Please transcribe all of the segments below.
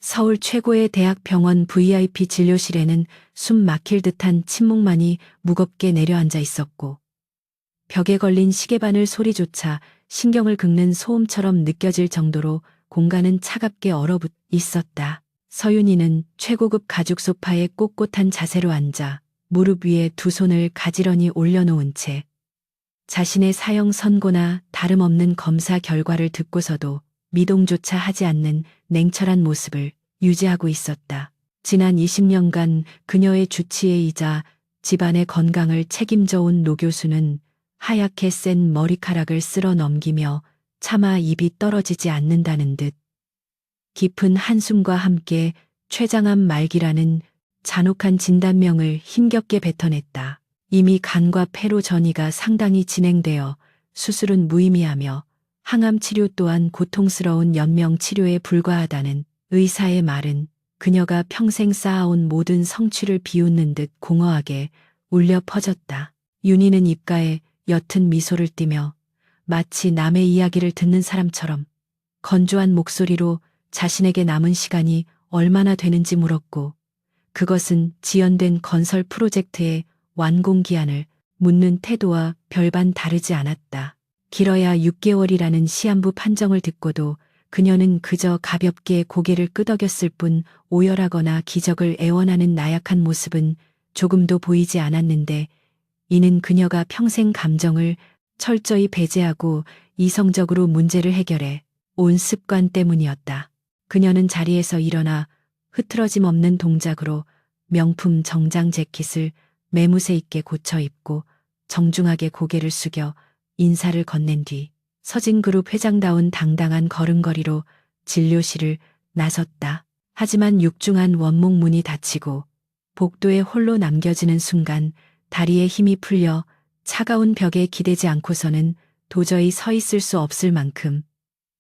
서울 최고의 대학병원 VIP 진료실에는 숨 막힐 듯한 침묵만이 무겁게 내려앉아 있었고, 벽에 걸린 시계바늘 소리조차 신경을 긁는 소음처럼 느껴질 정도로 공간은 차갑게 얼어붙어 있었다. 서윤이는 최고급 가죽 소파에 꼿꼿한 자세로 앉아 무릎 위에 두 손을 가지런히 올려놓은 채 자신의 사형 선고나 다름없는 검사 결과를 듣고서도 미동조차 하지 않는 냉철한 모습을 유지하고 있었다. 지난 20년간 그녀의 주치의이자 집안의 건강을 책임져 온 노 교수는 하얗게 센 머리카락을 쓸어 넘기며 차마 입이 떨어지지 않는다는 듯 깊은 한숨과 함께 췌장암 말기라는 잔혹한 진단명을 힘겹게 뱉어냈다. 이미 간과 폐로 전이가 상당히 진행되어 수술은 무의미하며 항암 치료 또한 고통스러운 연명 치료에 불과하다는 의사의 말은 그녀가 평생 쌓아온 모든 성취를 비웃는 듯 공허하게 울려 퍼졌다. 윤희는 입가에 옅은 미소를 띠며 마치 남의 이야기를 듣는 사람처럼 건조한 목소리로 자신에게 남은 시간이 얼마나 되는지 물었고, 그것은 지연된 건설 프로젝트의 완공기한을 묻는 태도와 별반 다르지 않았다. 길어야 6개월이라는 시한부 판정을 듣고도 그녀는 그저 가볍게 고개를 끄덕였을 뿐 오열하거나 기적을 애원하는 나약한 모습은 조금도 보이지 않았는데, 이는 그녀가 평생 감정을 철저히 배제하고 이성적으로 문제를 해결해 온 습관 때문이었다. 그녀는 자리에서 일어나 흐트러짐 없는 동작으로 명품 정장 재킷을 매무새 있게 고쳐 입고 정중하게 고개를 숙여 인사를 건넨 뒤 서진그룹 회장다운 당당한 걸음걸이로 진료실을 나섰다. 하지만 육중한 원목 문이 닫히고 복도에 홀로 남겨지는 순간 다리에 힘이 풀려 차가운 벽에 기대지 않고서는 도저히 서 있을 수 없을 만큼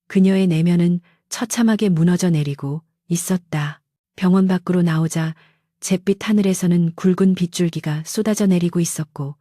그녀의 내면은 처참하게 무너져 내리고 있었다. 병원 밖으로 나오자 잿빛 하늘에서는 굵은 빗줄기가 쏟아져 내리고 있었고,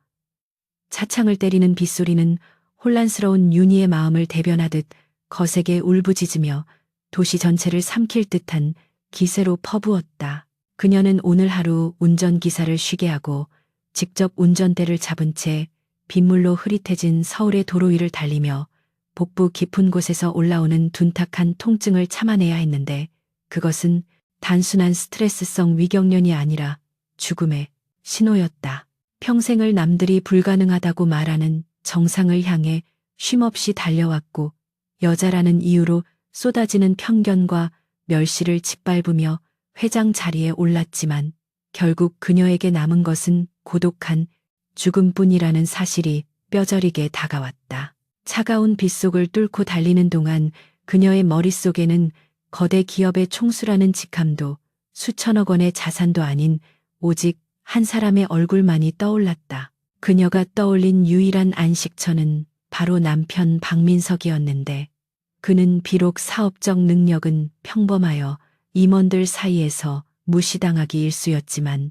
차창을 때리는 빗소리는 혼란스러운 윤희의 마음을 대변하듯 거세게 울부짖으며 도시 전체를 삼킬 듯한 기세로 퍼부었다. 그녀는 오늘 하루 운전기사를 쉬게 하고 직접 운전대를 잡은 채 빗물로 흐릿해진 서울의 도로 위를 달리며 복부 깊은 곳에서 올라오는 둔탁한 통증을 참아내야 했는데, 그것은 단순한 스트레스성 위경련이 아니라 죽음의 신호였다. 평생을 남들이 불가능하다고 말하는 정상을 향해 쉼없이 달려왔고, 여자라는 이유로 쏟아지는 편견과 멸시를 짓밟으며 회장 자리에 올랐지만 결국 그녀에게 남은 것은 고독한 죽음뿐이라는 사실이 뼈저리게 다가왔다. 차가운 빗속을 뚫고 달리는 동안 그녀의 머릿속에는 거대 기업의 총수라는 직함도 수천억 원의 자산도 아닌 오직 한 사람의 얼굴만이 떠올랐다. 그녀가 떠올린 유일한 안식처는 바로 남편 박민석이었는데, 그는 비록 사업적 능력은 평범하여 임원들 사이에서 무시당하기 일쑤였지만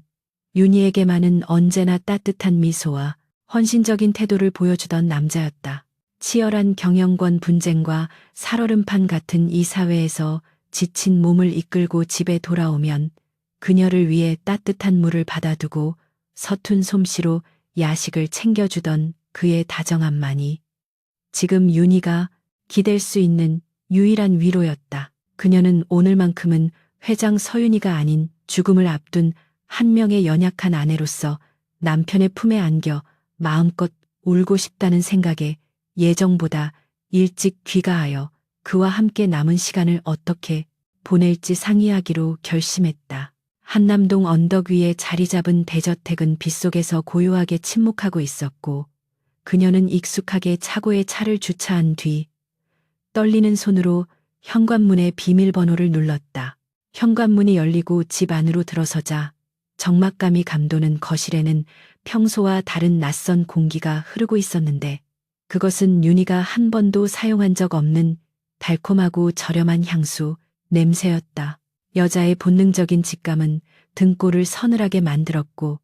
윤희에게만은 언제나 따뜻한 미소와 헌신적인 태도를 보여주던 남자였다. 치열한 경영권 분쟁과 살얼음판 같은 이 사회에서 지친 몸을 이끌고 집에 돌아오면 그녀를 위해 따뜻한 물을 받아두고 서툰 솜씨로 야식을 챙겨주던 그의 다정함만이 지금 윤희가 기댈 수 있는 유일한 위로였다. 그녀는 오늘만큼은 회장 서윤희가 아닌 죽음을 앞둔 한 명의 연약한 아내로서 남편의 품에 안겨 마음껏 울고 싶다는 생각에 예정보다 일찍 귀가하여 그와 함께 남은 시간을 어떻게 보낼지 상의하기로 결심했다. 한남동 언덕 위에 자리 잡은 대저택은 빗속에서 고요하게 침묵하고 있었고, 그녀는 익숙하게 차고에 차를 주차한 뒤 떨리는 손으로 현관문의 비밀번호를 눌렀다. 현관문이 열리고 집 안으로 들어서자 적막감이 감도는 거실에는 평소와 다른 낯선 공기가 흐르고 있었는데, 그것은 윤희가 한 번도 사용한 적 없는 달콤하고 저렴한 향수 냄새였다. 여자의 본능적인 직감은 등골을 서늘하게 만들었고,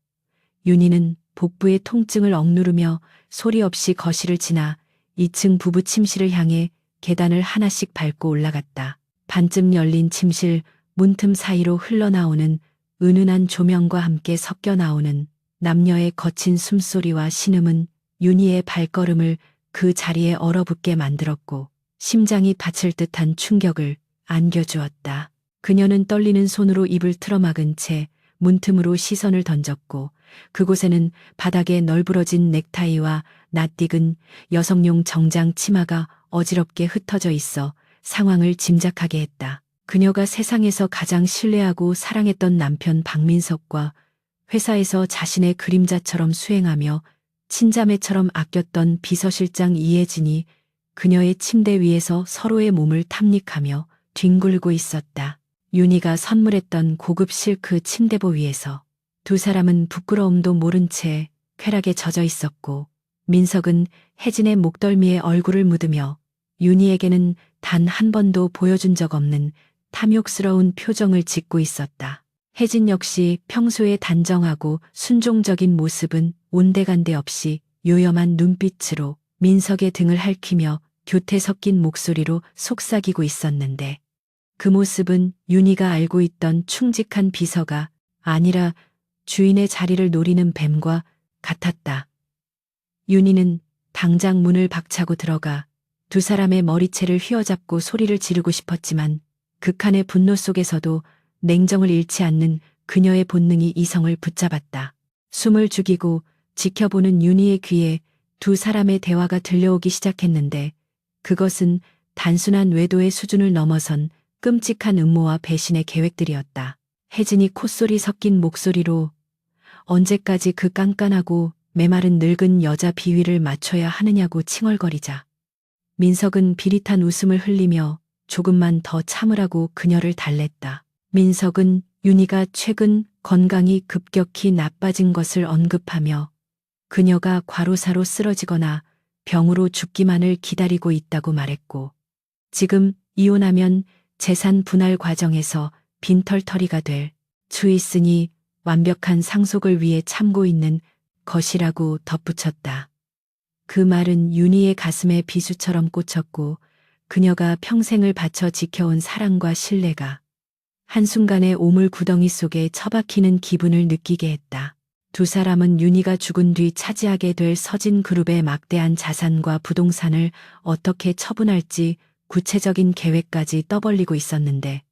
윤희는 복부의 통증을 억누르며 소리 없이 거실을 지나 2층 부부 침실을 향해 계단을 하나씩 밟고 올라갔다. 반쯤 열린 침실 문틈 사이로 흘러나오는 은은한 조명과 함께 섞여 나오는 남녀의 거친 숨소리와 신음은 윤희의 발걸음을 그 자리에 얼어붙게 만들었고 심장이 다칠 듯한 충격을 안겨주었다. 그녀는 떨리는 손으로 입을 틀어막은 채 문틈으로 시선을 던졌고 그곳에는 바닥에 널브러진 넥타이와 낯익은 여성용 정장 치마가 어지럽게 흩어져 있어 상황을 짐작하게 했다. 그녀가 세상에서 가장 신뢰하고 사랑했던 남편 박민석과 회사에서 자신의 그림자처럼 수행하며 친자매처럼 아꼈던 비서실장 이혜진이 그녀의 침대 위에서 서로의 몸을 탐닉하며 뒹굴고 있었다. 윤희가 선물했던 고급 실크 침대보 위에서 두 사람은 부끄러움도 모른 채 쾌락에 젖어 있었고 민석은 혜진의 목덜미에 얼굴을 묻으며 윤희에게는 단 한 번도 보여준 적 없는 탐욕스러운 표정을 짓고 있었다. 혜진 역시 평소에 단정하고 순종적인 모습은 온데간데 없이 요염한 눈빛으로 민석의 등을 핥히며 교태 섞인 목소리로 속삭이고 있었는데 그 모습은 윤희가 알고 있던 충직한 비서가 아니라 주인의 자리를 노리는 뱀과 같았다. 윤희는 당장 문을 박차고 들어가 두 사람의 머리채를 휘어잡고 소리를 지르고 싶었지만 극한의 분노 속에서도 냉정을 잃지 않는 그녀의 본능이 이성을 붙잡았다. 숨을 죽이고 지켜보는 윤희의 귀에 두 사람의 대화가 들려오기 시작했는데 그것은 단순한 외도의 수준을 넘어선 끔찍한 음모와 배신의 계획들이었다. 혜진이 콧소리 섞인 목소리로 언제까지 그 깐깐하고 메마른 늙은 여자 비위를 맞춰야 하느냐고 칭얼거리자 민석은 비릿한 웃음을 흘리며 조금만 더 참으라고 그녀를 달랬다. 민석은 윤희가 최근 건강이 급격히 나빠진 것을 언급하며 그녀가 과로사로 쓰러지거나 병으로 죽기만을 기다리고 있다고 말했고 지금 이혼하면 재산 분할 과정에서 빈털터리가 될 수 있으니 완벽한 상속을 위해 참고 있는 것이라고 덧붙였다. 그 말은 윤희의 가슴에 비수처럼 꽂혔고 그녀가 평생을 바쳐 지켜온 사랑과 신뢰가 한순간에 오물 구덩이 속에 처박히는 기분을 느끼게 했다. 두 사람은 윤희가 죽은 뒤 차지하게 될 서진 그룹의 막대한 자산과 부동산을 어떻게 처분할지 구체적인 계획까지 떠벌리고 있었는데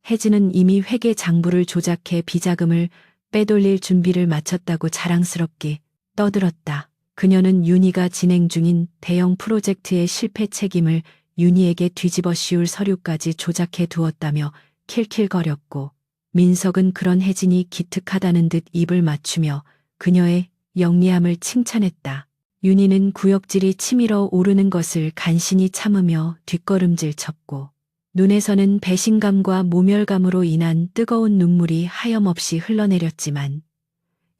혜진은 이미 회계 장부를 조작해 비자금을 빼돌릴 준비를 마쳤다고 자랑스럽게 떠들었다. 그녀는 윤희가 진행 중인 대형 프로젝트의 실패 책임을 윤희에게 뒤집어 씌울 서류까지 조작해 두었다며 킬킬거렸고 민석은 그런 혜진이 기특하다는 듯 입을 맞추며 그녀의 영리함을 칭찬했다. 윤희는 구역질이 치밀어 오르는 것을 간신히 참으며 뒷걸음질 쳤고 눈에서는 배신감과 모멸감으로 인한 뜨거운 눈물이 하염없이 흘러내렸지만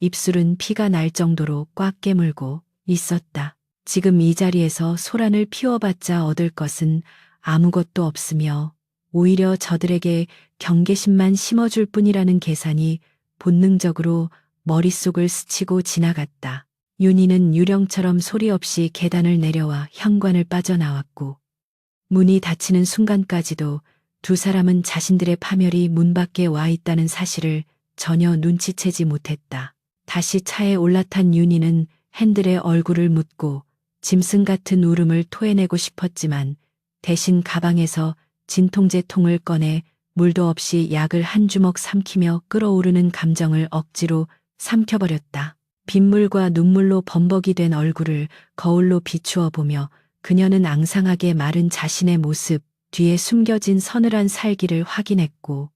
입술은 피가 날 정도로 꽉 깨물고 있었다. 지금 이 자리에서 소란을 피워봤자 얻을 것은 아무것도 없으며 오히려 저들에게 경계심만 심어줄 뿐이라는 계산이 본능적으로 머릿속을 스치고 지나갔다. 윤희는 유령처럼 소리 없이 계단을 내려와 현관을 빠져나왔고 문이 닫히는 순간까지도 두 사람은 자신들의 파멸이 문 밖에 와 있다는 사실을 전혀 눈치채지 못했다. 다시 차에 올라탄 윤희는 핸들에 얼굴을 묻고 짐승 같은 울음을 토해내고 싶었지만 대신 가방에서 진통제 통을 꺼내 물도 없이 약을 한 주먹 삼키며 끓어오르는 감정을 억지로 삼켜버렸다. 빗물과 눈물로 범벅이 된 얼굴을 거울로 비추어 보며 그녀는 앙상하게 마른 자신의 모습 뒤에 숨겨진 서늘한 살기를 확인했고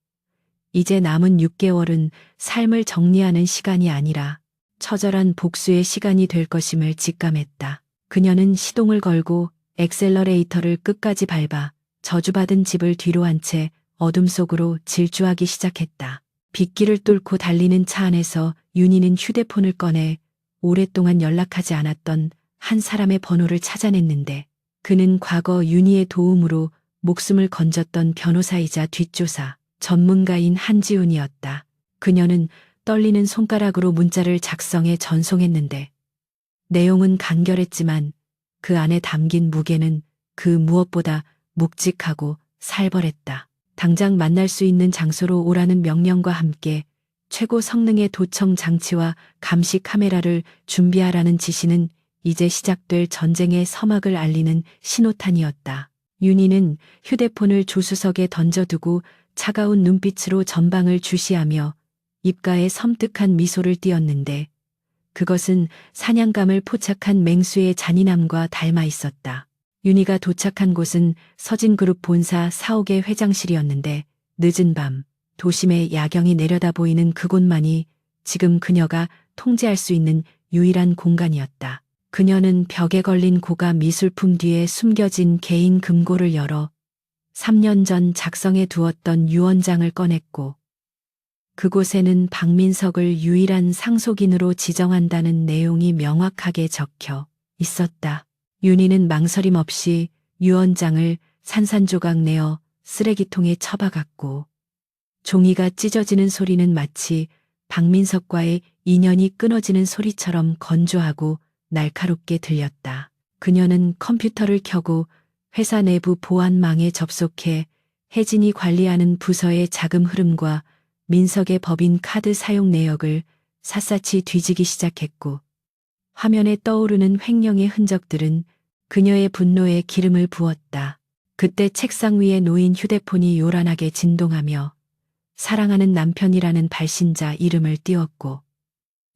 이제 남은 6개월은 삶을 정리하는 시간이 아니라 처절한 복수의 시간이 될 것임을 직감했다. 그녀는 시동을 걸고 엑셀러레이터를 끝까지 밟아 저주받은 집을 뒤로 한 채 어둠 속으로 질주하기 시작했다. 빗길을 뚫고 달리는 차 안에서 윤희는 휴대폰을 꺼내 오랫동안 연락하지 않았던 한 사람의 번호를 찾아냈는데 그는 과거 윤희의 도움으로 목숨을 건졌던 변호사이자 뒷조사 전문가인 한지훈이었다. 그녀는 떨리는 손가락으로 문자를 작성해 전송했는데 내용은 간결했지만 그 안에 담긴 무게는 그 무엇보다 묵직하고 살벌했다. 당장 만날 수 있는 장소로 오라는 명령과 함께 최고 성능의 도청 장치와 감시 카메라를 준비하라는 지시는 이제 시작될 전쟁의 서막을 알리는 신호탄이었다. 윤희는 휴대폰을 조수석에 던져두고 차가운 눈빛으로 전방을 주시하며 입가에 섬뜩한 미소를 띄었는데 그것은 사냥감을 포착한 맹수의 잔인함과 닮아 있었다. 윤희가 도착한 곳은 서진그룹 본사 사옥의 회장실이었는데 늦은 밤 도심의 야경이 내려다 보이는 그곳만이 지금 그녀가 통제할 수 있는 유일한 공간이었다. 그녀는 벽에 걸린 고가 미술품 뒤에 숨겨진 개인 금고를 열어 3년 전 작성해 두었던 유언장을 꺼냈고 그곳에는 박민석을 유일한 상속인으로 지정한다는 내용이 명확하게 적혀 있었다. 윤희는 망설임 없이 유언장을 산산조각 내어 쓰레기통에 처박았고 종이가 찢어지는 소리는 마치 박민석과의 인연이 끊어지는 소리처럼 건조하고 날카롭게 들렸다. 그녀는 컴퓨터를 켜고 회사 내부 보안망에 접속해 혜진이 관리하는 부서의 자금 흐름과 민석의 법인 카드 사용 내역을 샅샅이 뒤지기 시작했고 화면에 떠오르는 횡령의 흔적들은 그녀의 분노에 기름을 부었다. 그때 책상 위에 놓인 휴대폰이 요란하게 진동하며 사랑하는 남편이라는 발신자 이름을 띄웠고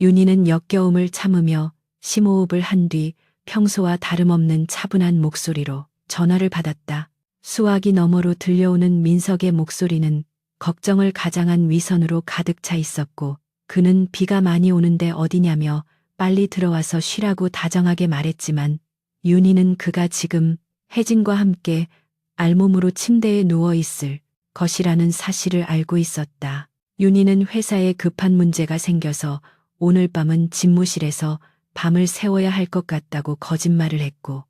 윤희는 역겨움을 참으며 심호흡을 한 뒤 평소와 다름없는 차분한 목소리로 전화를 받았다. 수화기 너머로 들려오는 민석의 목소리는 걱정을 가장한 위선으로 가득 차 있었고 그는 비가 많이 오는데 어디냐며 빨리 들어와서 쉬라고 다정하게 말했지만 윤희는 그가 지금 혜진과 함께 알몸으로 침대에 누워 있을 것이라는 사실을 알고 있었다. 윤희는 회사에 급한 문제가 생겨서 오늘 밤은 집무실에서 밤을 새워야 할 것 같다고 거짓말을 했고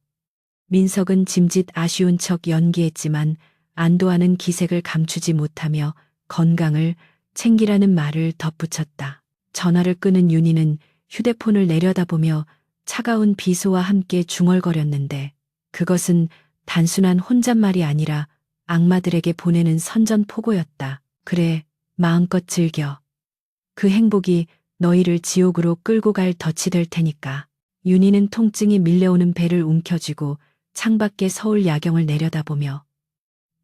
민석은 짐짓 아쉬운 척 연기했지만 안도하는 기색을 감추지 못하며 건강을 챙기라는 말을 덧붙였다. 전화를 끄는 윤희는 휴대폰을 내려다보며 차가운 비소와 함께 중얼거렸는데 그것은 단순한 혼잣말이 아니라 악마들에게 보내는 선전포고였다. 그래, 마음껏 즐겨. 그 행복이 너희를 지옥으로 끌고 갈 덫이 될 테니까. 윤희는 통증이 밀려오는 배를 움켜쥐고 창밖의 서울 야경을 내려다보며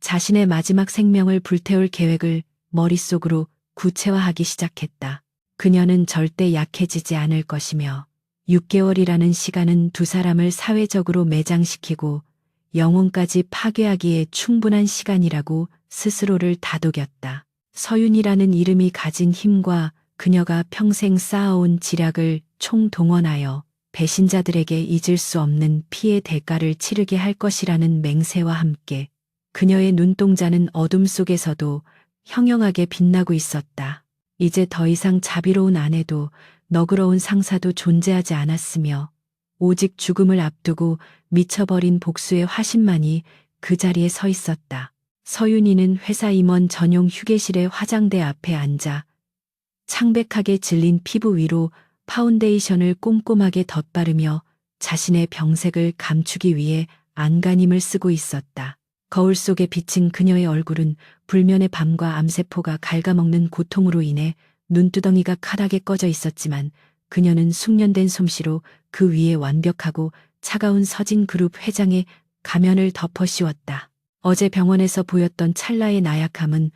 자신의 마지막 생명을 불태울 계획을 머릿속으로 구체화하기 시작했다. 그녀는 절대 약해지지 않을 것이며 6개월이라는 시간은 두 사람을 사회적으로 매장시키고 영혼까지 파괴하기에 충분한 시간이라고 스스로를 다독였다. 서윤이라는 이름이 가진 힘과 그녀가 평생 쌓아온 지략을 총동원하여 배신자들에게 잊을 수 없는 피해 대가를 치르게 할 것이라는 맹세와 함께 그녀의 눈동자는 어둠 속에서도 형형하게 빛나고 있었다. 이제 더 이상 자비로운 아내도 너그러운 상사도 존재하지 않았으며 오직 죽음을 앞두고 미쳐버린 복수의 화신만이 그 자리에 서 있었다. 서윤이는 회사 임원 전용 휴게실의 화장대 앞에 앉아 창백하게 질린 피부 위로 파운데이션을 꼼꼼하게 덧바르며 자신의 병색을 감추기 위해 안간힘을 쓰고 있었다. 거울 속에 비친 그녀의 얼굴은 불면의 밤과 암세포가 갉아먹는 고통으로 인해 눈두덩이가 카닥에 꺼져 있었지만 그녀는 숙련된 솜씨로 그 위에 완벽하고 차가운 서진그룹 회장의 가면을 덮어 씌웠다. 어제 병원에서 보였던 찰나의 나약함은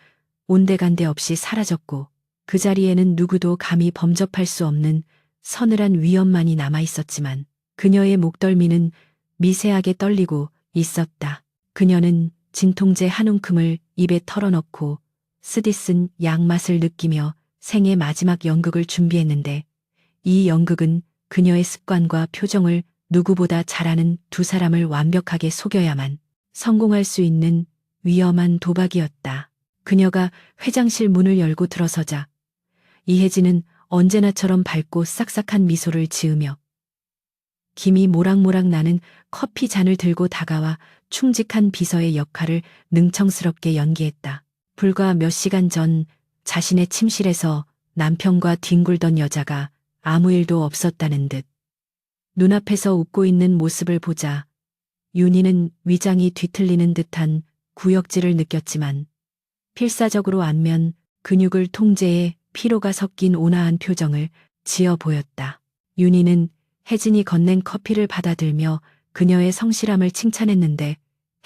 온데간데 없이 사라졌고 그 자리에는 누구도 감히 범접할 수 없는 서늘한 위엄만이 남아 있었지만 그녀의 목덜미는 미세하게 떨리고 있었다. 그녀는 진통제 한 움큼을 입에 털어넣고 쓰디쓴 약맛을 느끼며 생의 마지막 연극을 준비했는데 이 연극은 그녀의 습관과 표정을 누구보다 잘하는 두 사람을 완벽하게 속여야만 성공할 수 있는 위험한 도박이었다. 그녀가 회장실 문을 열고 들어서자 이혜진은 언제나처럼 밝고 싹싹한 미소를 지으며 김이 모락모락 나는 커피 잔을 들고 다가와 충직한 비서의 역할을 능청스럽게 연기했다. 불과 몇 시간 전 자신의 침실에서 남편과 뒹굴던 여자가 아무 일도 없었다는 듯 눈앞에서 웃고 있는 모습을 보자 윤희는 위장이 뒤틀리는 듯한 구역질을 느꼈지만 필사적으로 안면, 근육을 통제해 피로가 섞인 온화한 표정을 지어 보였다. 윤희는 혜진이 건넨 커피를 받아들며 그녀의 성실함을 칭찬했는데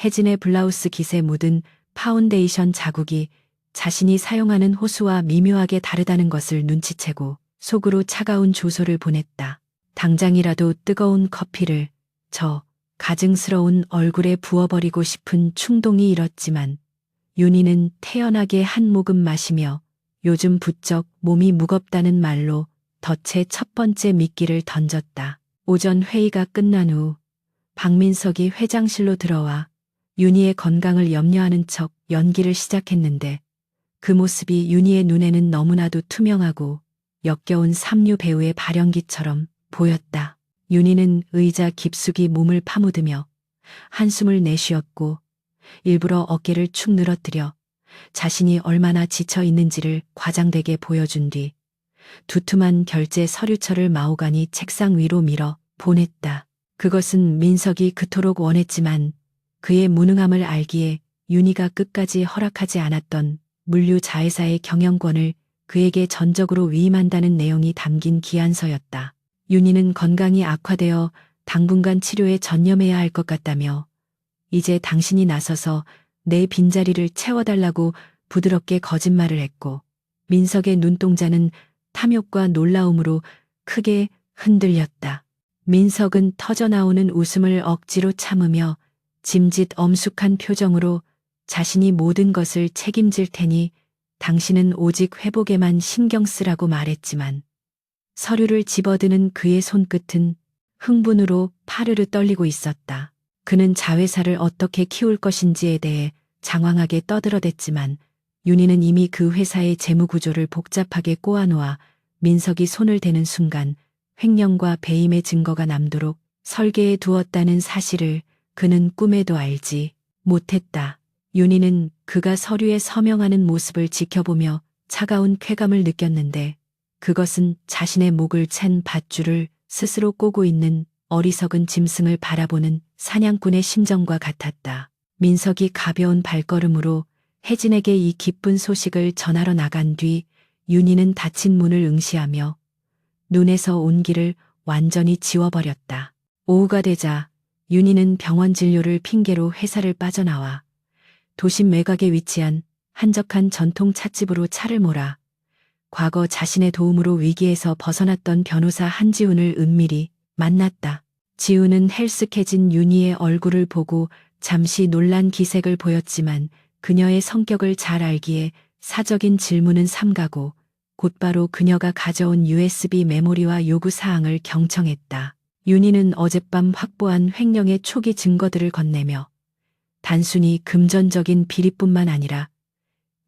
혜진의 블라우스 깃에 묻은 파운데이션 자국이 자신이 사용하는 호수와 미묘하게 다르다는 것을 눈치채고 속으로 차가운 조소를 보냈다. 당장이라도 뜨거운 커피를 저 가증스러운 얼굴에 부어버리고 싶은 충동이 일었지만 윤희는 태연하게 한 모금 마시며 요즘 부쩍 몸이 무겁다는 말로 덫의 첫 번째 미끼를 던졌다. 오전 회의가 끝난 후 박민석이 회장실로 들어와 윤희의 건강을 염려하는 척 연기를 시작했는데 그 모습이 윤희의 눈에는 너무나도 투명하고 역겨운 삼류 배우의 발연기처럼 보였다. 윤희는 의자 깊숙이 몸을 파묻으며 한숨을 내쉬었고 일부러 어깨를 축 늘어뜨려 자신이 얼마나 지쳐 있는지를 과장되게 보여준 뒤 두툼한 결제 서류처를 마오가니 책상 위로 밀어 보냈다. 그것은 민석이 그토록 원했지만 그의 무능함을 알기에 윤희가 끝까지 허락하지 않았던 물류자회사의 경영권을 그에게 전적으로 위임한다는 내용이 담긴 기한서였다. 윤희는 건강이 악화되어 당분간 치료에 전념해야 할 것 같다며 이제 당신이 나서서 내 빈자리를 채워달라고 부드럽게 거짓말을 했고 민석의 눈동자는 탐욕과 놀라움으로 크게 흔들렸다. 민석은 터져나오는 웃음을 억지로 참으며 짐짓 엄숙한 표정으로 자신이 모든 것을 책임질 테니 당신은 오직 회복에만 신경 쓰라고 말했지만 서류를 집어드는 그의 손끝은 흥분으로 파르르 떨리고 있었다. 그는 자회사를 어떻게 키울 것인지에 대해 장황하게 떠들어댔지만 윤희는 이미 그 회사의 재무구조를 복잡하게 꼬아놓아 민석이 손을 대는 순간 횡령과 배임의 증거가 남도록 설계해 두었다는 사실을 그는 꿈에도 알지 못했다. 윤희는 그가 서류에 서명하는 모습을 지켜보며 차가운 쾌감을 느꼈는데 그것은 자신의 목을 챈 밧줄을 스스로 꼬고 있는 어리석은 짐승을 바라보는 사냥꾼의 심정과 같았다. 민석이 가벼운 발걸음으로 혜진에게 이 기쁜 소식을 전하러 나간 뒤 윤희는 닫힌 문을 응시하며 눈에서 온기를 완전히 지워버렸다. 오후가 되자 윤희는 병원 진료를 핑계로 회사를 빠져나와 도심 외곽에 위치한 한적한 전통 찻집으로 차를 몰아 과거 자신의 도움으로 위기에서 벗어났던 변호사 한지훈을 은밀히 만났다. 지훈은 헬쓱해진 윤희의 얼굴을 보고 잠시 놀란 기색을 보였지만 그녀의 성격을 잘 알기에 사적인 질문은 삼가고 곧바로 그녀가 가져온 USB 메모리와 요구사항을 경청했다. 윤희는 어젯밤 확보한 횡령의 초기 증거들을 건네며 단순히 금전적인 비리뿐만 아니라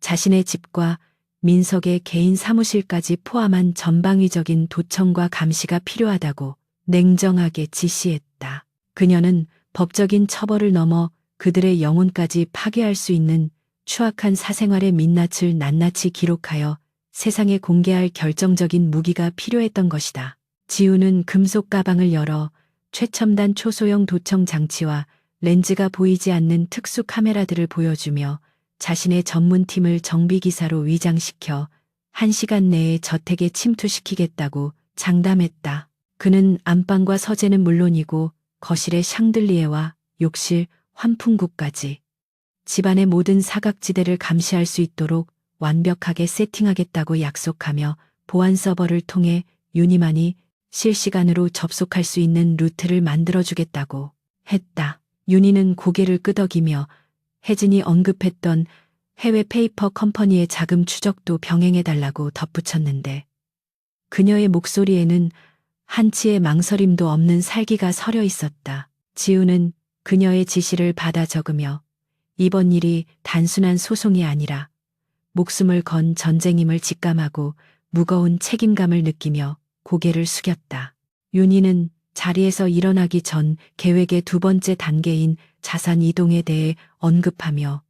자신의 집과 민석의 개인 사무실까지 포함한 전방위적인 도청과 감시가 필요하다고 냉정하게 지시했다. 그녀는 법적인 처벌을 넘어 그들의 영혼까지 파괴할 수 있는 추악한 사생활의 민낯을 낱낱이 기록하여 세상에 공개할 결정적인 무기가 필요했던 것이다. 지우는 금속 가방을 열어 최첨단 초소형 도청 장치와 렌즈가 보이지 않는 특수 카메라들을 보여주며 자신의 전문팀을 정비기사로 위장시켜 1시간 내에 저택에 침투시키겠다고 장담했다. 그는 안방과 서재는 물론이고 거실의 샹들리에와 욕실, 환풍구까지 집안의 모든 사각지대를 감시할 수 있도록 완벽하게 세팅하겠다고 약속하며 보안 서버를 통해 윤희만이 실시간으로 접속할 수 있는 루트를 만들어주겠다고 했다. 윤희는 고개를 끄덕이며 혜진이 언급했던 해외 페이퍼 컴퍼니의 자금 추적도 병행해달라고 덧붙였는데 그녀의 목소리에는 한치의 망설임도 없는 살기가 서려 있었다. 지우는 그녀의 지시를 받아 적으며 이번 일이 단순한 소송이 아니라 목숨을 건 전쟁임을 직감하고 무거운 책임감을 느끼며 고개를 숙였다. 윤희는 자리에서 일어나기 전 계획의 두 번째 단계인 자산 이동에 대해 언급하며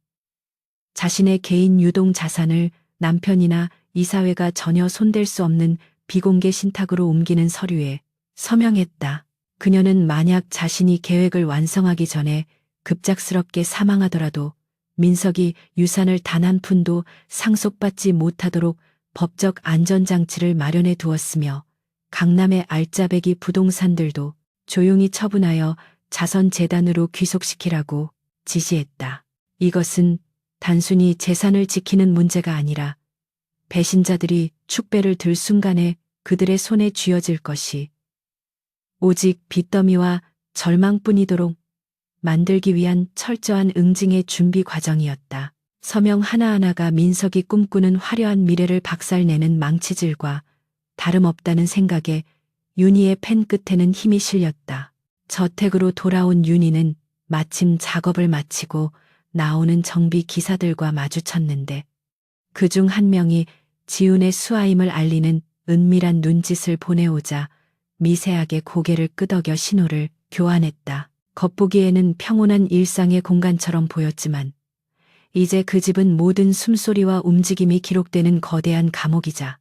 자신의 개인 유동 자산을 남편이나 이사회가 전혀 손댈 수 없는 비공개 신탁으로 옮기는 서류에 서명했다. 그녀는 만약 자신이 계획을 완성하기 전에 급작스럽게 사망하더라도 민석이 유산을 단 한 푼도 상속받지 못하도록 법적 안전장치를 마련해 두었으며 강남의 알짜배기 부동산들도 조용히 처분하여 자선재단으로 귀속시키라고 지시했다. 이것은 단순히 재산을 지키는 문제가 아니라 배신자들이 축배를 들 순간에 그들의 손에 쥐어질 것이 오직 빚더미와 절망뿐이도록 만들기 위한 철저한 응징의 준비 과정이었다. 서명 하나하나가 민석이 꿈꾸는 화려한 미래를 박살내는 망치질과 다름없다는 생각에 윤희의 펜 끝에는 힘이 실렸다. 저택으로 돌아온 윤희는 마침 작업을 마치고 나오는 정비 기사들과 마주쳤는데 그중 한 명이 지훈의 수하임을 알리는 은밀한 눈짓을 보내오자 미세하게 고개를 끄덕여 신호를 교환했다. 겉보기에는 평온한 일상의 공간처럼 보였지만 이제 그 집은 모든 숨소리와 움직임이 기록되는 거대한 감옥이자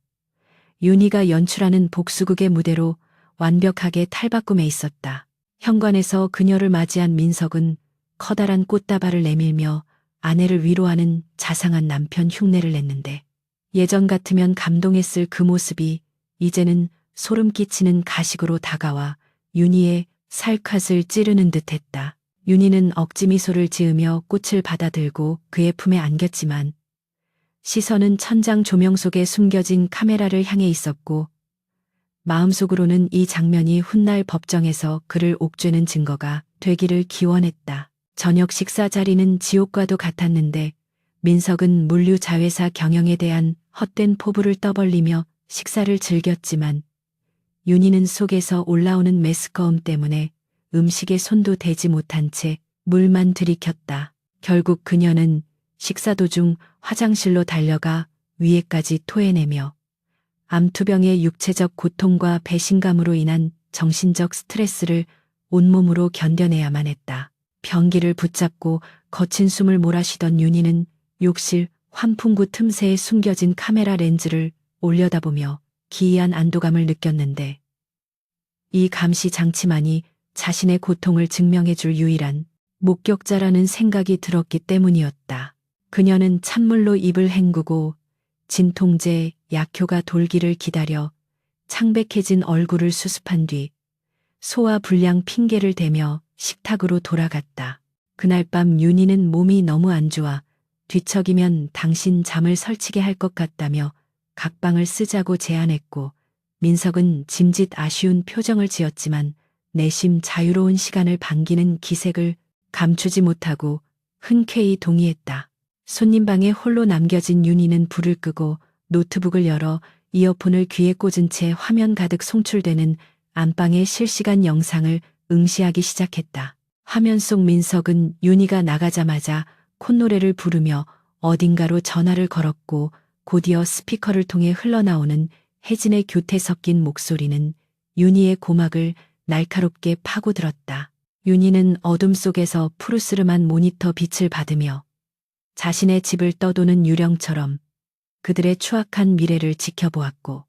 윤희가 연출하는 복수극의 무대로 완벽하게 탈바꿈해 있었다. 현관에서 그녀를 맞이한 민석은 커다란 꽃다발을 내밀며 아내를 위로하는 자상한 남편 흉내를 냈는데 예전 같으면 감동했을 그 모습이 이제는 소름 끼치는 가식으로 다가와 윤희의 살갗을 찌르는 듯했다. 윤희는 억지 미소를 지으며 꽃을 받아들고 그의 품에 안겼지만 시선은 천장 조명 속에 숨겨진 카메라를 향해 있었고 마음속으로는 이 장면이 훗날 법정에서 그를 옥죄는 증거가 되기를 기원했다. 저녁 식사 자리는 지옥과도 같았는데 민석은 물류자회사 경영에 대한 헛된 포부를 떠벌리며 식사를 즐겼지만 윤희는 속에서 올라오는 메스꺼움 때문에 음식에 손도 대지 못한 채 물만 들이켰다. 결국 그녀는 식사 도중 화장실로 달려가 위에까지 토해내며 암투병의 육체적 고통과 배신감으로 인한 정신적 스트레스를 온몸으로 견뎌내야만 했다. 변기를 붙잡고 거친 숨을 몰아쉬던 윤희는 욕실 환풍구 틈새에 숨겨진 카메라 렌즈를 올려다보며 기이한 안도감을 느꼈는데 이 감시 장치만이 자신의 고통을 증명해줄 유일한 목격자라는 생각이 들었기 때문이었다. 그녀는 찬물로 입을 헹구고 진통제, 약효가 돌기를 기다려 창백해진 얼굴을 수습한 뒤 소화 불량 핑계를 대며 식탁으로 돌아갔다. 그날 밤 윤희는 몸이 너무 안 좋아 뒤척이면 당신 잠을 설치게 할 것 같다며 각방을 쓰자고 제안했고 민석은 짐짓 아쉬운 표정을 지었지만 내심 자유로운 시간을 반기는 기색을 감추지 못하고 흔쾌히 동의했다. 손님방에 홀로 남겨진 윤희는 불을 끄고 노트북을 열어 이어폰을 귀에 꽂은 채 화면 가득 송출되는 안방의 실시간 영상을 응시하기 시작했다. 화면 속 민석은 윤희가 나가자마자 콧노래를 부르며 어딘가로 전화를 걸었고 곧이어 스피커를 통해 흘러나오는 혜진의 교태 섞인 목소리는 윤희의 고막을 날카롭게 파고들었다. 윤희는 어둠 속에서 푸르스름한 모니터 빛을 받으며 자신의 집을 떠도는 유령처럼 그들의 추악한 미래를 지켜보았고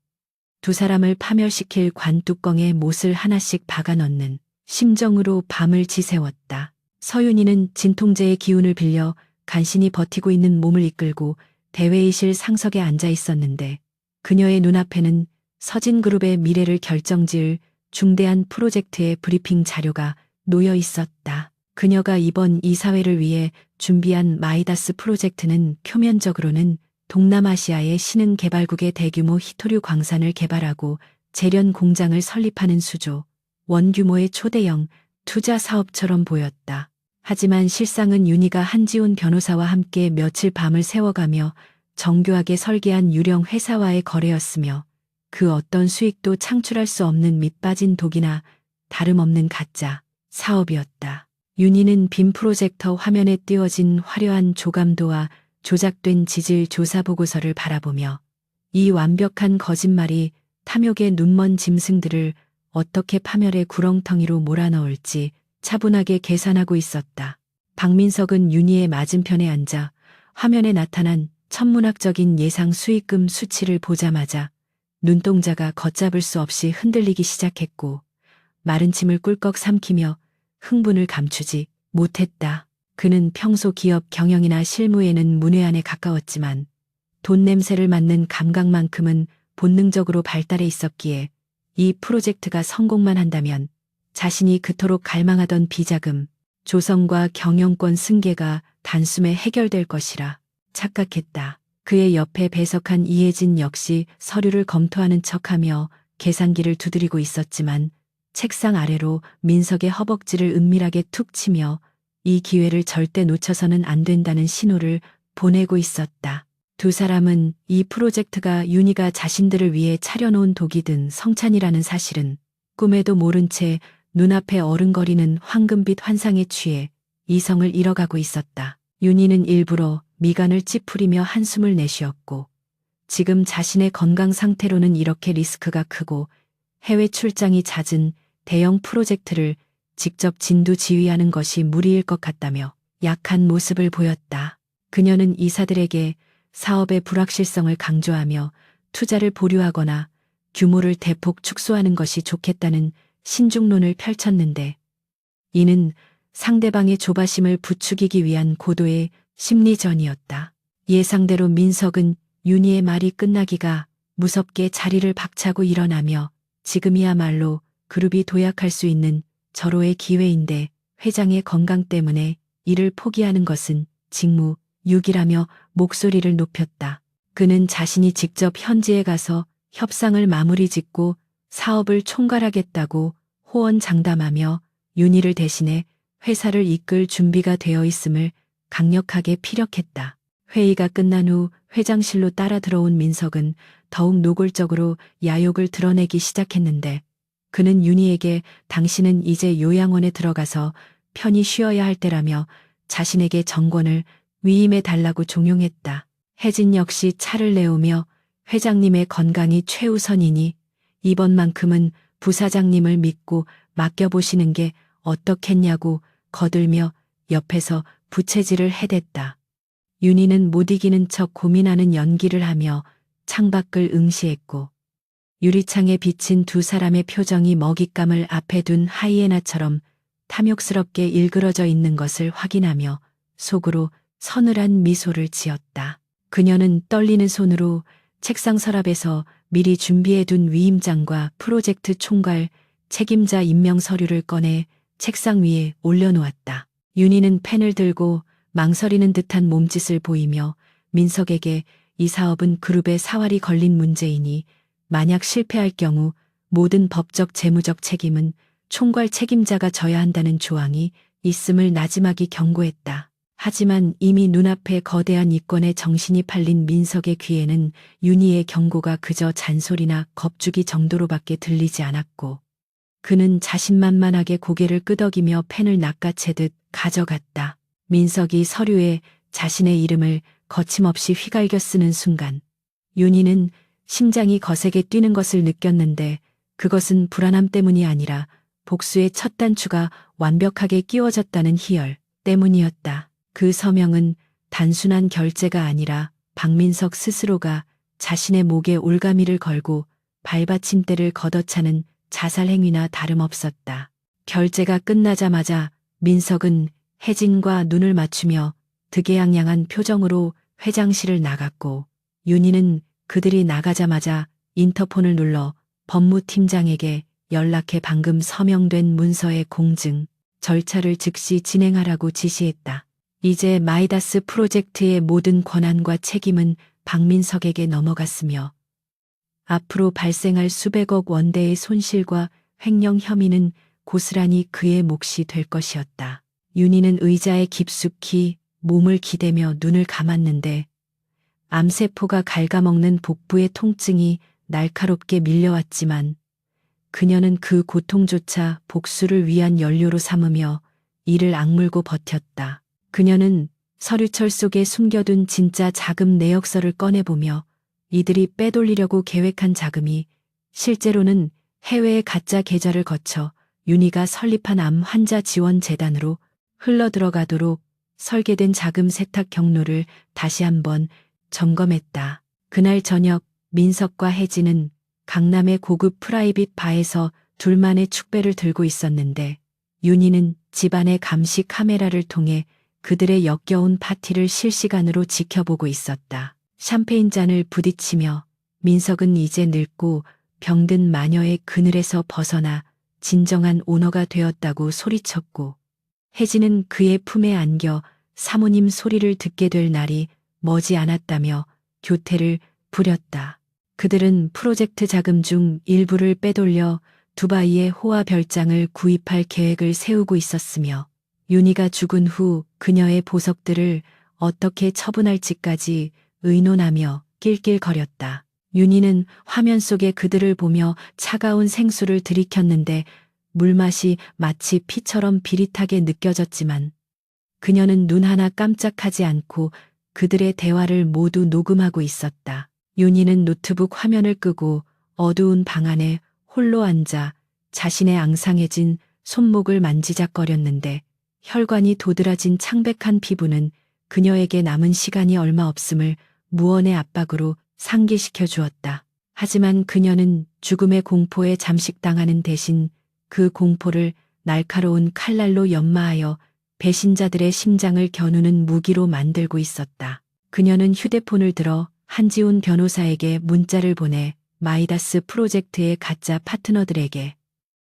두 사람을 파멸시킬 관뚜껑에 못을 하나씩 박아 넣는 심정으로 밤을 지새웠다. 서윤희는 진통제의 기운을 빌려 간신히 버티고 있는 몸을 이끌고 대회의실 상석에 앉아 있었는데 그녀의 눈앞에는 서진그룹의 미래를 결정지을 중대한 프로젝트의 브리핑 자료가 놓여 있었다. 그녀가 이번 이사회를 위해 준비한 마이다스 프로젝트는 표면적으로는 동남아시아의 신흥 개발국의 대규모 히토류 광산을 개발하고 재련 공장을 설립하는 수조, 원규모의 초대형 투자 사업처럼 보였다. 하지만 실상은 윤희가 한지훈 변호사와 함께 며칠 밤을 새워가며 정교하게 설계한 유령 회사와의 거래였으며 그 어떤 수익도 창출할 수 없는 밑빠진 독이나 다름없는 가짜 사업이었다. 윤희는 빔 프로젝터 화면에 띄워진 화려한 조감도와 조작된 지질 조사 보고서를 바라보며 이 완벽한 거짓말이 탐욕의 눈먼 짐승들을 어떻게 파멸의 구렁텅이로 몰아넣을지 차분하게 계산하고 있었다. 박민석은 윤희의 맞은편에 앉아 화면에 나타난 천문학적인 예상 수익금 수치를 보자마자 눈동자가 걷잡을 수 없이 흔들리기 시작했고 마른 침을 꿀꺽 삼키며 흥분을 감추지 못했다. 그는 평소 기업 경영이나 실무에는 문외한에 가까웠지만 돈 냄새를 맡는 감각만큼은 본능적으로 발달해 있었기에 이 프로젝트가 성공만 한다면 자신이 그토록 갈망하던 비자금, 조성과 경영권 승계가 단숨에 해결될 것이라 착각했다. 그의 옆에 배석한 이혜진 역시 서류를 검토하는 척하며 계산기를 두드리고 있었지만 책상 아래로 민석의 허벅지를 은밀하게 툭 치며 이 기회를 절대 놓쳐서는 안 된다는 신호를 보내고 있었다. 두 사람은 이 프로젝트가 윤희가 자신들을 위해 차려놓은 독이든 성찬이라는 사실은 꿈에도 모른 채 눈앞에 어른거리는 황금빛 환상에 취해 이성을 잃어가고 있었다. 윤희는 일부러 미간을 찌푸리며 한숨을 내쉬었고 지금 자신의 건강 상태로는 이렇게 리스크가 크고 해외 출장이 잦은 대형 프로젝트를 직접 진두지휘하는 것이 무리일 것 같다며 약한 모습을 보였다. 그녀는 이사들에게 사업의 불확실성을 강조하며 투자를 보류하거나 규모를 대폭 축소하는 것이 좋겠다는 신중론을 펼쳤는데 이는 상대방의 조바심을 부추기기 위한 고도의 심리전이었다. 예상대로 민석은 윤희의 말이 끝나기가 무섭게 자리를 박차고 일어나며 지금이야말로 그룹이 도약할 수 있는 절호의 기회인데 회장의 건강 때문에 이를 포기하는 것은 직무유기라며 목소리를 높였다. 그는 자신이 직접 현지에 가서 협상을 마무리 짓고 사업을 총괄하겠다고 호언장담하며 윤희를 대신해 회사를 이끌 준비가 되어 있음을 강력하게 피력했다. 회의가 끝난 후 회장실로 따라 들어온 민석은 더욱 노골적으로 야욕을 드러내기 시작했는데 그는 윤희에게 당신은 이제 요양원에 들어가서 편히 쉬어야 할 때라며 자신에게 정권을 위임해 달라고 종용했다. 혜진 역시 차를 내오며 회장님의 건강이 최우선이니 이번만큼은 부사장님을 믿고 맡겨보시는 게 어떻겠냐고 거들며 옆에서 부채질을 해댔다. 윤희는 못 이기는 척 고민하는 연기를 하며 창밖을 응시했고 유리창에 비친 두 사람의 표정이 먹잇감을 앞에 둔 하이에나처럼 탐욕스럽게 일그러져 있는 것을 확인하며 속으로 서늘한 미소를 지었다. 그녀는 떨리는 손으로 책상 서랍에서 미리 준비해둔 위임장과 프로젝트 총괄 책임자 임명 서류를 꺼내 책상 위에 올려놓았다. 윤희는 펜을 들고 망설이는 듯한 몸짓을 보이며 민석에게 이 사업은 그룹의 사활이 걸린 문제이니 만약 실패할 경우 모든 법적 재무적 책임은 총괄 책임자가 져야 한다는 조항이 있음을 나지막이 경고했다. 하지만 이미 눈앞에 거대한 이권에 정신이 팔린 민석의 귀에는 윤희의 경고가 그저 잔소리나 겁주기 정도로밖에 들리지 않았고 그는 자신만만하게 고개를 끄덕이며 펜을 낚아채듯 가져갔다. 민석이 서류에 자신의 이름을 거침없이 휘갈겨 쓰는 순간 윤희는 심장이 거세게 뛰는 것을 느꼈는데 그것은 불안함 때문이 아니라 복수의 첫 단추가 완벽하게 끼워졌다는 희열 때문이었다. 그 서명은 단순한 결제가 아니라 박민석 스스로가 자신의 목에 올가미를 걸고 발받침대를 걷어차는 자살행위나 다름없었다. 결제가 끝나자마자 민석은 혜진과 눈을 맞추며 득의양양한 표정으로 회장실을 나갔고 윤희는 그들이 나가자마자 인터폰을 눌러 법무팀장에게 연락해 방금 서명된 문서의 공증, 절차를 즉시 진행하라고 지시했다. 이제 마이다스 프로젝트의 모든 권한과 책임은 박민석에게 넘어갔으며 앞으로 발생할 수백억 원대의 손실과 횡령 혐의는 고스란히 그의 몫이 될 것이었다. 윤희는 의자에 깊숙이 몸을 기대며 눈을 감았는데 암세포가 갉아먹는 복부의 통증이 날카롭게 밀려왔지만 그녀는 그 고통조차 복수를 위한 연료로 삼으며 이를 악물고 버텼다. 그녀는 서류철 속에 숨겨둔 진짜 자금 내역서를 꺼내보며 이들이 빼돌리려고 계획한 자금이 실제로는 해외의 가짜 계좌를 거쳐 윤희가 설립한 암 환자 지원 재단으로 흘러들어가도록 설계된 자금 세탁 경로를 다시 한번 점검했다. 그날 저녁 민석과 혜진은 강남의 고급 프라이빗 바에서 둘만의 축배를 들고 있었는데 윤희는 집안의 감시 카메라를 통해 그들의 역겨운 파티를 실시간으로 지켜보고 있었다. 샴페인 잔을 부딪히며 민석은 이제 늙고 병든 마녀의 그늘에서 벗어나 진정한 오너가 되었다고 소리쳤고, 혜진은 그의 품에 안겨 사모님 소리를 듣게 될 날이 머지 않았다며 교태를 부렸다. 그들은 프로젝트 자금 중 일부를 빼돌려 두바이의 호화 별장을 구입할 계획을 세우고 있었으며, 윤희가 죽은 후 그녀의 보석들을 어떻게 처분할지까지 의논하며 낄낄거렸다. 윤희는 화면 속에 그들을 보며 차가운 생수를 들이켰는데 물맛이 마치 피처럼 비릿하게 느껴졌지만, 그녀는 눈 하나 깜짝하지 않고 그들의 대화를 모두 녹음하고 있었다. 윤희는 노트북 화면을 끄고 어두운 방 안에 홀로 앉아 자신의 앙상해진 손목을 만지작거렸는데, 혈관이 도드라진 창백한 피부는 그녀에게 남은 시간이 얼마 없음을 무언의 압박으로 상기시켜 주었다. 하지만 그녀는 죽음의 공포에 잠식당하는 대신 그 공포를 날카로운 칼날로 연마하여 배신자들의 심장을 겨누는 무기로 만들고 있었다. 그녀는 휴대폰을 들어 한지훈 변호사에게 문자를 보내 마이다스 프로젝트의 가짜 파트너들에게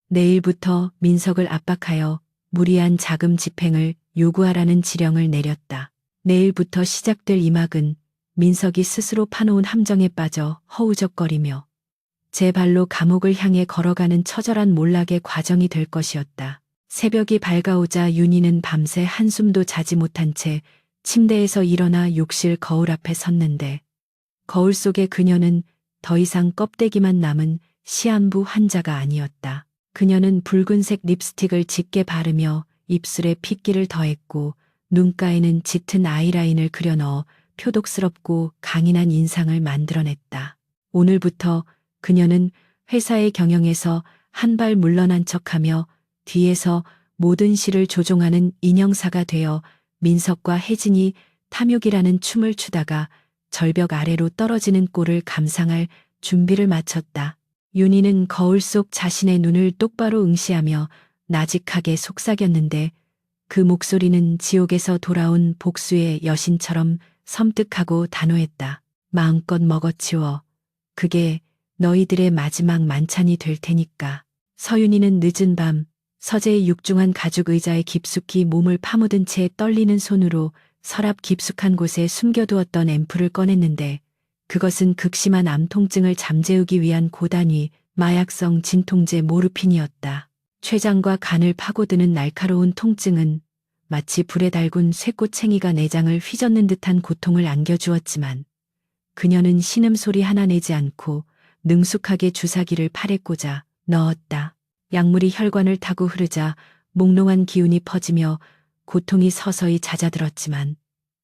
내일부터 민석을 압박하여 무리한 자금 집행을 요구하라는 지령을 내렸다. 내일부터 시작될 이 막은 민석이 스스로 파놓은 함정에 빠져 허우적거리며 제 발로 감옥을 향해 걸어가는 처절한 몰락의 과정이 될 것이었다. 새벽이 밝아오자 윤희는 밤새 한숨도 자지 못한 채 침대에서 일어나 욕실 거울 앞에 섰는데, 거울 속의 그녀는 더 이상 껍데기만 남은 시한부 환자가 아니었다. 그녀는 붉은색 립스틱을 짙게 바르며 입술에 핏기를 더했고 눈가에는 짙은 아이라인을 그려 넣어 표독스럽고 강인한 인상을 만들어냈다. 오늘부터 그녀는 회사의 경영에서 한 발 물러난 척하며 뒤에서 모든 시를 조종하는 인형사가 되어 민석과 혜진이 탐욕이라는 춤을 추다가 절벽 아래로 떨어지는 꼴을 감상할 준비를 마쳤다. 윤희는 거울 속 자신의 눈을 똑바로 응시하며 나직하게 속삭였는데, 그 목소리는 지옥에서 돌아온 복수의 여신처럼 섬뜩하고 단호했다. 마음껏 먹어치워. 그게 너희들의 마지막 만찬이 될 테니까. 서윤희는 늦은 밤 서재의 육중한 가죽 의자에 깊숙이 몸을 파묻은 채 떨리는 손으로 서랍 깊숙한 곳에 숨겨두었던 앰플을 꺼냈는데, 그것은 극심한 암 통증을 잠재우기 위한 고단위 마약성 진통제 모르핀이었다. 췌장과 간을 파고드는 날카로운 통증은 마치 불에 달군 쇠꼬챙이가 내장을 휘젓는 듯한 고통을 안겨주었지만, 그녀는 신음소리 하나 내지 않고 능숙하게 주사기를 팔에 꽂아 넣었다. 약물이 혈관을 타고 흐르자 몽롱한 기운이 퍼지며 고통이 서서히 잦아들었지만,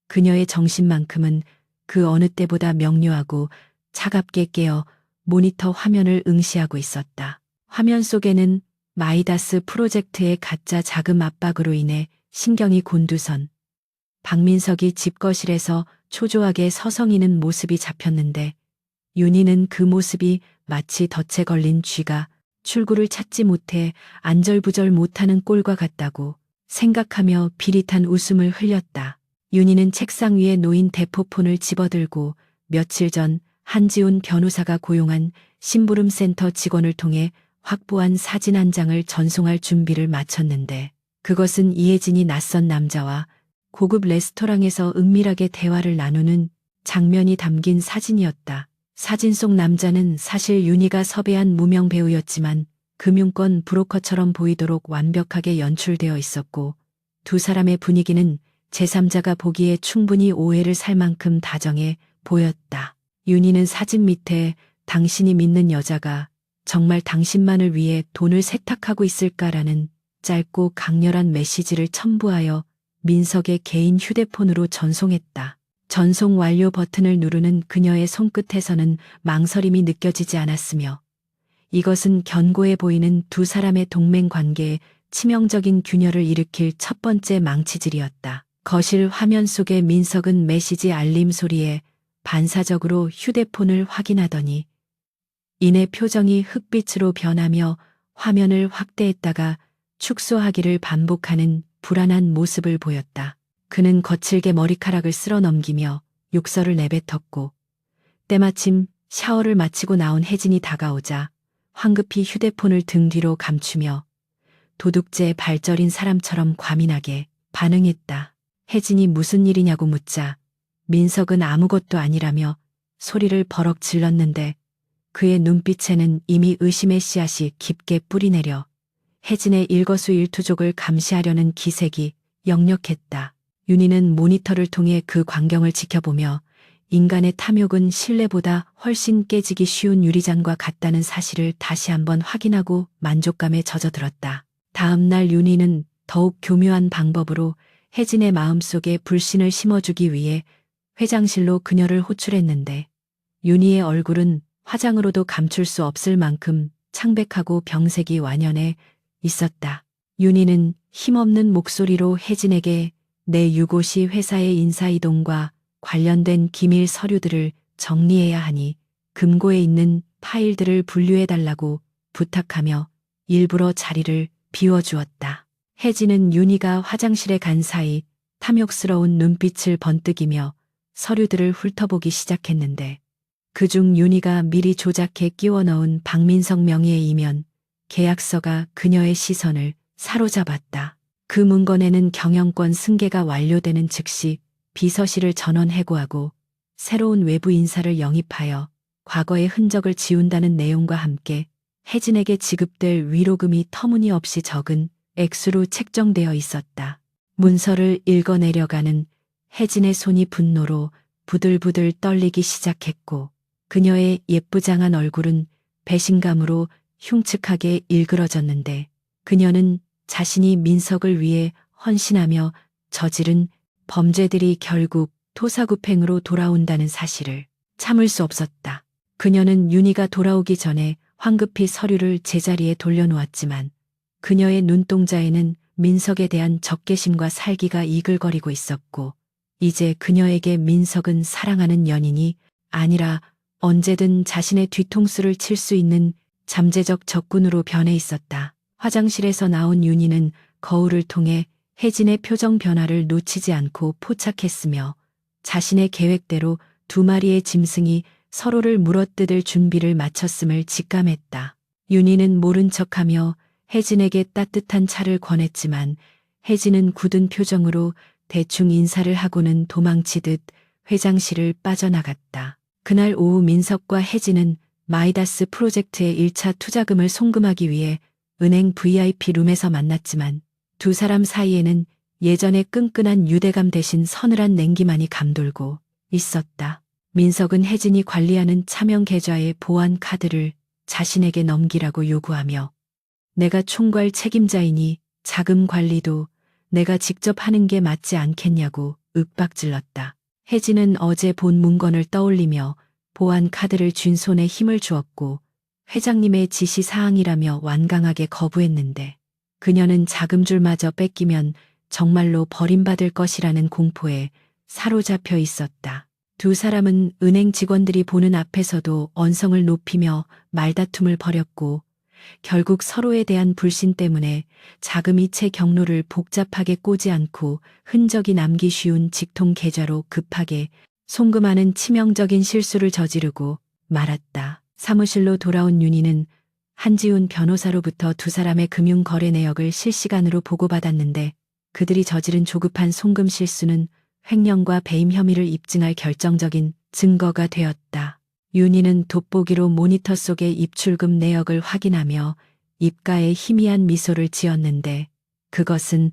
그녀의 정신만큼은 그 어느 때보다 명료하고 차갑게 깨어 모니터 화면을 응시하고 있었다. 화면 속에는 마이다스 프로젝트의 가짜 자금 압박으로 인해 신경이 곤두선 박민석이 집거실에서 초조하게 서성이는 모습이 잡혔는데, 윤희는 그 모습이 마치 덫에 걸린 쥐가 출구를 찾지 못해 안절부절 못하는 꼴과 같다고 생각하며 비릿한 웃음을 흘렸다. 윤희는 책상 위에 놓인 대포폰을 집어들고 며칠 전 한지훈 변호사가 고용한 심부름센터 직원을 통해 확보한 사진 한 장을 전송할 준비를 마쳤는데, 그것은 이혜진이 낯선 남자와 고급 레스토랑에서 은밀하게 대화를 나누는 장면이 담긴 사진이었다. 사진 속 남자는 사실 윤희가 섭외한 무명 배우였지만 금융권 브로커처럼 보이도록 완벽하게 연출되어 있었고, 두 사람의 분위기는 제3자가 보기에 충분히 오해를 살 만큼 다정해 보였다. 윤희는 사진 밑에 당신이 믿는 여자가 정말 당신만을 위해 돈을 세탁하고 있을까라는 짧고 강렬한 메시지를 첨부하여 민석의 개인 휴대폰으로 전송했다. 전송 완료 버튼을 누르는 그녀의 손끝에서는 망설임이 느껴지지 않았으며, 이것은 견고해 보이는 두 사람의 동맹 관계에 치명적인 균열을 일으킬 첫 번째 망치질이었다. 거실 화면 속의 민석은 메시지 알림 소리에 반사적으로 휴대폰을 확인하더니 이내 표정이 흑빛으로 변하며 화면을 확대했다가 축소하기를 반복하는 불안한 모습을 보였다. 그는 거칠게 머리카락을 쓸어 넘기며 욕설을 내뱉었고 때마침 샤워를 마치고 나온 혜진이 다가오자 황급히 휴대폰을 등 뒤로 감추며 도둑질 발절인 사람처럼 과민하게 반응했다. 혜진이 무슨 일이냐고 묻자 민석은 아무것도 아니라며 소리를 버럭 질렀는데 그의 눈빛에는 이미 의심의 씨앗이 깊게 뿌리내려 혜진의 일거수일투족을 감시하려는 기색이 역력했다. 윤희는 모니터를 통해 그 광경을 지켜보며 인간의 탐욕은 신뢰보다 훨씬 깨지기 쉬운 유리잔과 같다는 사실을 다시 한번 확인하고 만족감에 젖어들었다. 다음 날 윤희는 더욱 교묘한 방법으로 혜진의 마음속에 불신을 심어주기 위해 회장실로 그녀를 호출했는데 윤희의 얼굴은 화장으로도 감출 수 없을 만큼 창백하고 병색이 완연해 있었다. 윤희는 힘없는 목소리로 혜진에게 내 유고시 회사의 인사이동과 관련된 기밀 서류들을 정리해야 하니 금고에 있는 파일들을 분류해달라고 부탁하며 일부러 자리를 비워주었다. 혜진은 윤희가 화장실에 간 사이 탐욕스러운 눈빛을 번뜩이며 서류들을 훑어보기 시작했는데 그중 윤희가 미리 조작해 끼워 넣은 박민석 명의의 이면 계약서가 그녀의 시선을 사로잡았다. 그 문건에는 경영권 승계가 완료되는 즉시 비서실을 전원 해고하고 새로운 외부 인사를 영입하여 과거의 흔적을 지운다는 내용과 함께 혜진에게 지급될 위로금이 터무니없이 적은 액수로 책정되어 있었다. 문서를 읽어내려가는 혜진의 손이 분노로 부들부들 떨리기 시작했고 그녀의 예쁘장한 얼굴은 배신감으로 흉측하게 일그러졌는데 그녀는 자신이 민석을 위해 헌신하며 저지른 범죄들이 결국 토사구팽으로 돌아온다는 사실을 참을 수 없었다. 그녀는 윤희가 돌아오기 전에 황급히 서류를 제자리에 돌려놓았지만 그녀의 눈동자에는 민석에 대한 적개심과 살기가 이글거리고 있었고 이제 그녀에게 민석은 사랑하는 연인이 아니라 언제든 자신의 뒤통수를 칠 수 있는 잠재적 적군으로 변해 있었다. 화장실에서 나온 윤희는 거울을 통해 혜진의 표정 변화를 놓치지 않고 포착했으며 자신의 계획대로 두 마리의 짐승이 서로를 물어뜯을 준비를 마쳤음을 직감했다. 윤희는 모른 척하며 혜진에게 따뜻한 차를 권했지만 혜진은 굳은 표정으로 대충 인사를 하고는 도망치듯 회장실을 빠져나갔다. 그날 오후 민석과 혜진은 마이다스 프로젝트의 1차 투자금을 송금하기 위해 은행 VIP 룸에서 만났지만 두 사람 사이에는 예전의 끈끈한 유대감 대신 서늘한 냉기만이 감돌고 있었다. 민석은 혜진이 관리하는 차명 계좌의 보안 카드를 자신에게 넘기라고 요구하며 내가 총괄 책임자이니 자금 관리도 내가 직접 하는 게 맞지 않겠냐고 윽박질렀다. 혜진은 어제 본 문건을 떠올리며 보안 카드를 쥔 손에 힘을 주었고 회장님의 지시 사항이라며 완강하게 거부했는데 그녀는 자금줄마저 뺏기면 정말로 버림받을 것이라는 공포에 사로잡혀 있었다. 두 사람은 은행 직원들이 보는 앞에서도 언성을 높이며 말다툼을 벌였고 결국 서로에 대한 불신 때문에 자금 이체 경로를 복잡하게 꼬지 않고 흔적이 남기 쉬운 직통 계좌로 급하게 송금하는 치명적인 실수를 저지르고 말았다. 사무실로 돌아온 윤희는 한지훈 변호사로부터 두 사람의 금융거래 내역을 실시간으로 보고받았는데 그들이 저지른 조급한 송금 실수는 횡령과 배임 혐의를 입증할 결정적인 증거가 되었다. 윤희는 돋보기로 모니터 속의 입출금 내역을 확인하며 입가에 희미한 미소를 지었는데 그것은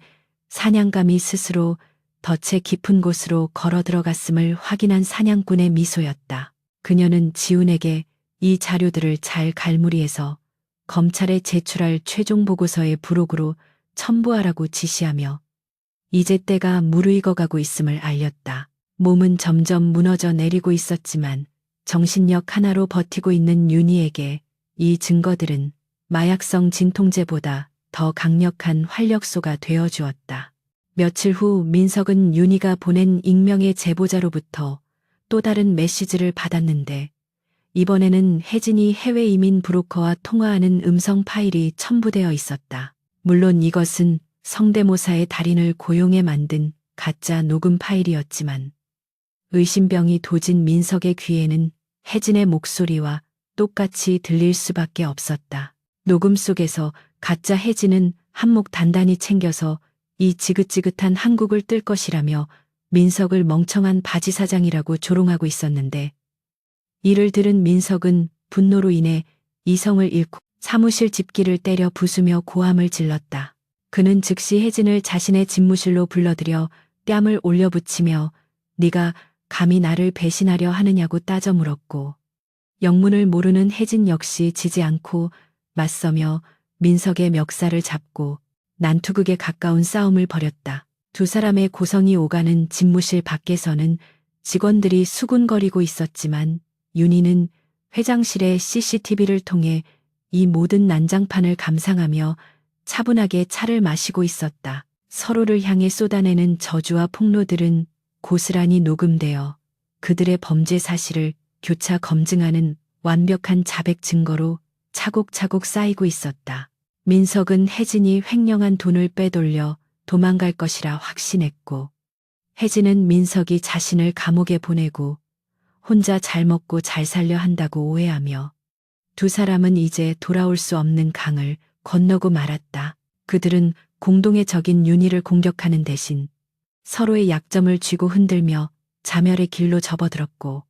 사냥감이 스스로 덫의 깊은 곳으로 걸어 들어갔음을 확인한 사냥꾼의 미소였다. 그녀는 지훈에게 이 자료들을 잘 갈무리해서 검찰에 제출할 최종 보고서의 부록으로 첨부하라고 지시하며 이제 때가 무르익어가고 있음을 알렸다. 몸은 점점 무너져 내리고 있었지만 정신력 하나로 버티고 있는 윤희에게 이 증거들은 마약성 진통제보다 더 강력한 활력소가 되어주었다. 며칠 후 민석은 윤희가 보낸 익명의 제보자로부터 또 다른 메시지를 받았는데 이번에는 혜진이 해외 이민 브로커와 통화하는 음성 파일이 첨부되어 있었다. 물론 이것은 성대모사의 달인을 고용해 만든 가짜 녹음 파일이었지만 의심병이 도진 민석의 귀에는 혜진의 목소리와 똑같이 들릴 수밖에 없었다. 녹음 속에서 가짜 혜진은 한몫 단단히 챙겨서 이 지긋지긋한 한국을 뜰 것이라며 민석을 멍청한 바지 사장이라고 조롱하고 있었는데 이를 들은 민석은 분노로 인해 이성을 잃고 사무실 집기를 때려 부수며 고함을 질렀다. 그는 즉시 혜진을 자신의 집무실로 불러들여 뺨을 올려붙이며 네가 감히 나를 배신하려 하느냐고 따져 물었고 영문을 모르는 혜진 역시 지지 않고 맞서며 민석의 멱살을 잡고 난투극에 가까운 싸움을 벌였다. 두 사람의 고성이 오가는 집무실 밖에서는 직원들이 수군거리고 있었지만 윤희는 회장실의 CCTV를 통해 이 모든 난장판을 감상하며 차분하게 차를 마시고 있었다. 서로를 향해 쏟아내는 저주와 폭로들은 고스란히 녹음되어 그들의 범죄 사실을 교차 검증하는 완벽한 자백 증거로 차곡차곡 쌓이고 있었다. 민석은 혜진이 횡령한 돈을 빼돌려 도망갈 것이라 확신했고 혜진은 민석이 자신을 감옥에 보내고 혼자 잘 먹고 잘 살려 한다고 오해하며 두 사람은 이제 돌아올 수 없는 강을 건너고 말았다. 그들은 공동의 적인 윤희를 공격하는 대신 서로의 약점을 쥐고 흔들며 자멸의 길로 접어들었고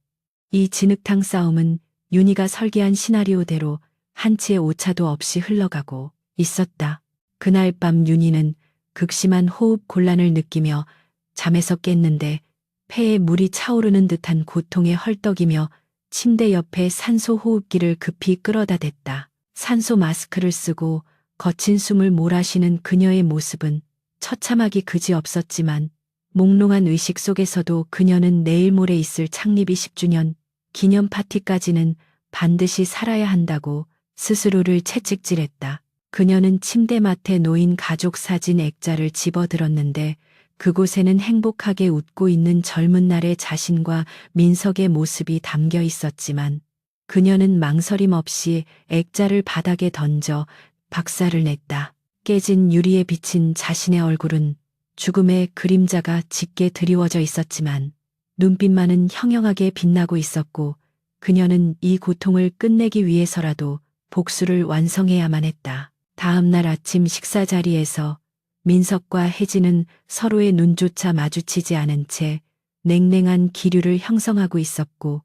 이 진흙탕 싸움은 윤희가 설계한 시나리오대로 한치의 오차도 없이 흘러가고 있었다. 그날 밤 윤희는 극심한 호흡 곤란을 느끼며 잠에서 깼는데 폐에 물이 차오르는 듯한 고통에 헐떡이며 침대 옆에 산소 호흡기를 급히 끌어다 댔다. 산소 마스크를 쓰고 거친 숨을 몰아쉬는 그녀의 모습은 처참하기 그지없었지만 몽롱한 의식 속에서도 그녀는 내일 모레 있을 창립 20주년 기념 파티까지는 반드시 살아야 한다고 스스로를 채찍질했다. 그녀는 침대맡에 놓인 가족 사진 액자를 집어들었는데 그곳에는 행복하게 웃고 있는 젊은 날의 자신과 민석의 모습이 담겨 있었지만 그녀는 망설임 없이 액자를 바닥에 던져 박살을 냈다. 깨진 유리에 비친 자신의 얼굴은 죽음의 그림자가 짙게 드리워져 있었지만 눈빛만은 형형하게 빛나고 있었고 그녀는 이 고통을 끝내기 위해서라도 복수를 완성해야만 했다. 다음 날 아침 식사 자리에서 민석과 혜진은 서로의 눈조차 마주치지 않은 채 냉랭한 기류를 형성하고 있었고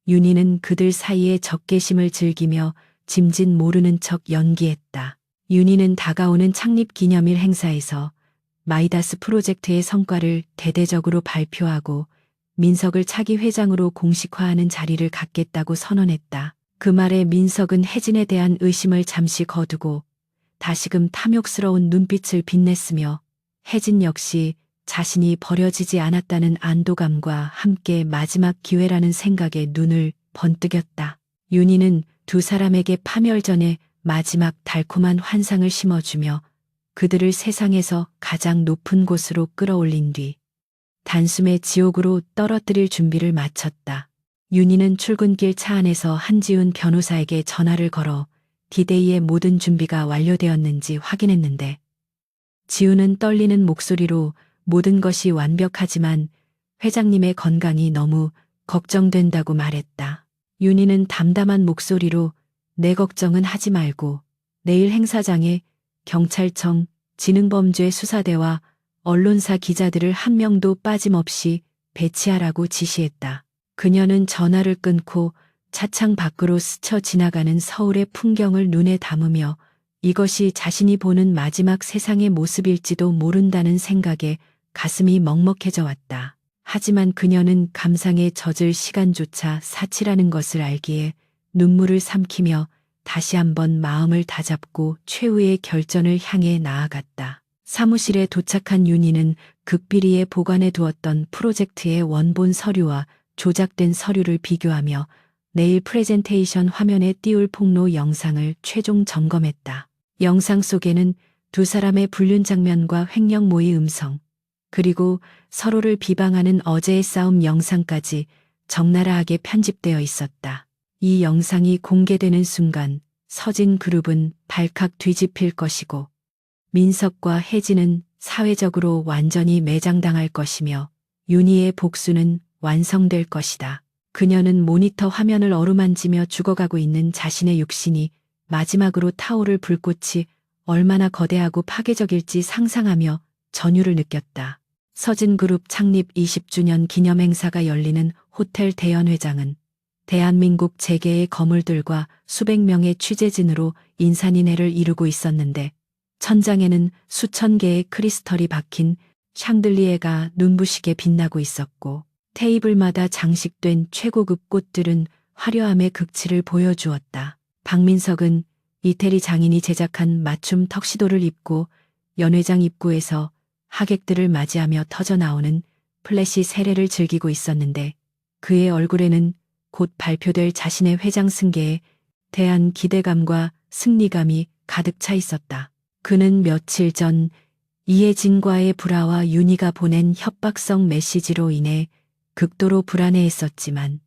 윤희는 그들 사이의 적개심을 즐기며 짐짓 모르는 척 연기했다. 윤희는 다가오는 창립 기념일 행사에서 마이다스 프로젝트의 성과를 대대적으로 발표하고 민석을 차기 회장으로 공식화하는 자리를 갖겠다고 선언했다. 그 말에 민석은 혜진에 대한 의심을 잠시 거두고 다시금 탐욕스러운 눈빛을 빛냈으며 혜진 역시 자신이 버려지지 않았다는 안도감과 함께 마지막 기회라는 생각에 눈을 번뜩였다. 윤희는 두 사람에게 파멸전의 마지막 달콤한 환상을 심어주며 그들을 세상에서 가장 높은 곳으로 끌어올린 뒤 단숨에 지옥으로 떨어뜨릴 준비를 마쳤다. 윤희는 출근길 차 안에서 한지훈 변호사에게 전화를 걸어 디데이의 모든 준비가 완료되었는지 확인했는데 지훈은 떨리는 목소리로 모든 것이 완벽하지만 회장님의 건강이 너무 걱정된다고 말했다. 윤희는 담담한 목소리로 내 걱정은 하지 말고 내일 행사장에 경찰청, 지능범죄 수사대와 언론사 기자들을 한 명도 빠짐없이 배치하라고 지시했다. 그녀는 전화를 끊고 차창 밖으로 스쳐 지나가는 서울의 풍경을 눈에 담으며 이것이 자신이 보는 마지막 세상의 모습일지도 모른다는 생각에 가슴이 먹먹해져 왔다. 하지만 그녀는 감상에 젖을 시간조차 사치라는 것을 알기에 눈물을 삼키며 다시 한번 마음을 다잡고 최후의 결전을 향해 나아갔다. 사무실에 도착한 윤희는 극비리에 보관해 두었던 프로젝트의 원본 서류와 조작된 서류를 비교하며 내일 프레젠테이션 화면에 띄울 폭로 영상을 최종 점검했다. 영상 속에는 두 사람의 불륜 장면과 횡령 모의 음성, 그리고 서로를 비방하는 어제의 싸움 영상까지 적나라하게 편집되어 있었다. 이 영상이 공개되는 순간 서진 그룹은 발칵 뒤집힐 것이고 민석과 혜진은 사회적으로 완전히 매장당할 것이며 윤희의 복수는 완성될 것이다. 그녀는 모니터 화면을 어루만지며 죽어가고 있는 자신의 육신이 마지막으로 타오를 불꽃이 얼마나 거대하고 파괴적일지 상상하며 전율을 느꼈다. 서진그룹 창립 20주년 기념행사가 열리는 호텔 대연회장은 대한민국 재계의 거물들과 수백 명의 취재진으로 인산인해를 이루고 있었는데 천장에는 수천 개의 크리스털이 박힌 샹들리에가 눈부시게 빛나고 있었고 테이블마다 장식된 최고급 꽃들은 화려함의 극치를 보여주었다. 박민석은 이태리 장인이 제작한 맞춤 턱시도를 입고 연회장 입구에서 하객들을 맞이하며 터져나오는 플래시 세례를 즐기고 있었는데 그의 얼굴에는 곧 발표될 자신의 회장 승계에 대한 기대감과 승리감이 가득 차 있었다. 그는 며칠 전 이혜진과의 불화와 윤희가 보낸 협박성 메시지로 인해 극도로 불안해했었지만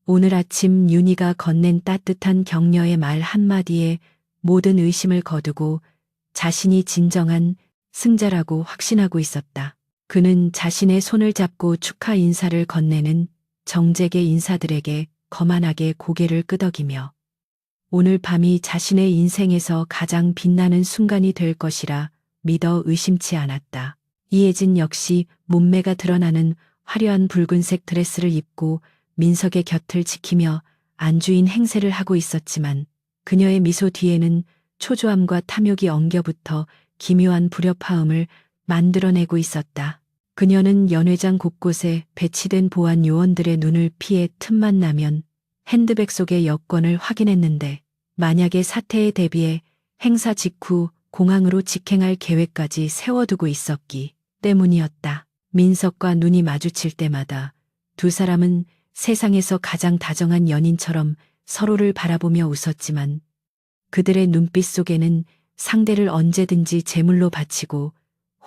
오늘 아침 윤희가 건넨 따뜻한 격려의 말 한마디에 모든 의심을 거두고 자신이 진정한 승자라고 확신하고 있었다. 그는 자신의 손을 잡고 축하 인사를 건네는 정재계 인사들에게 거만하게 고개를 끄덕이며 오늘 밤이 자신의 인생에서 가장 빛나는 순간이 될 것이라 믿어 의심치 않았다. 이혜진 역시 몸매가 드러나는 화려한 붉은색 드레스를 입고 민석의 곁을 지키며 안주인 행세를 하고 있었지만 그녀의 미소 뒤에는 초조함과 탐욕이 엉겨붙어 기묘한 불협화음을 만들어내고 있었다. 그녀는 연회장 곳곳에 배치된 보안 요원들의 눈을 피해 틈만 나면 핸드백 속의 여권을 확인했는데 만약의 사태에 대비해 행사 직후 공항으로 직행할 계획까지 세워두고 있었기 때문이었다. 민석과 눈이 마주칠 때마다 두 사람은 세상에서 가장 다정한 연인처럼 서로를 바라보며 웃었지만 그들의 눈빛 속에는 상대를 언제든지 제물로 바치고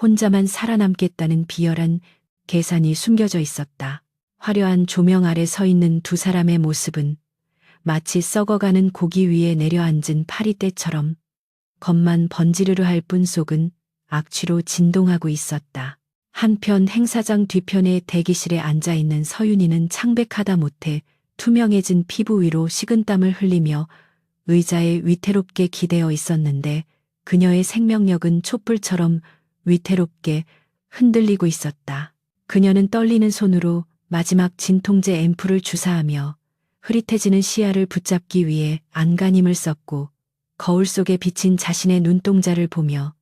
혼자만 살아남겠다는 비열한 계산이 숨겨져 있었다. 화려한 조명 아래 서 있는 두 사람의 모습은 마치 썩어가는 고기 위에 내려앉은 파리떼처럼 겉만 번지르르 할 뿐 속은 악취로 진동하고 있었다. 한편 행사장 뒤편의 대기실에 앉아있는 서윤이는 창백하다 못해 투명해진 피부 위로 식은땀을 흘리며 의자에 위태롭게 기대어 있었는데 그녀의 생명력은 촛불처럼 위태롭게 흔들리고 있었다. 그녀는 떨리는 손으로 마지막 진통제 앰플을 주사하며 흐릿해지는 시야를 붙잡기 위해 안간힘을 썼고 거울 속에 비친 자신의 눈동자를 보며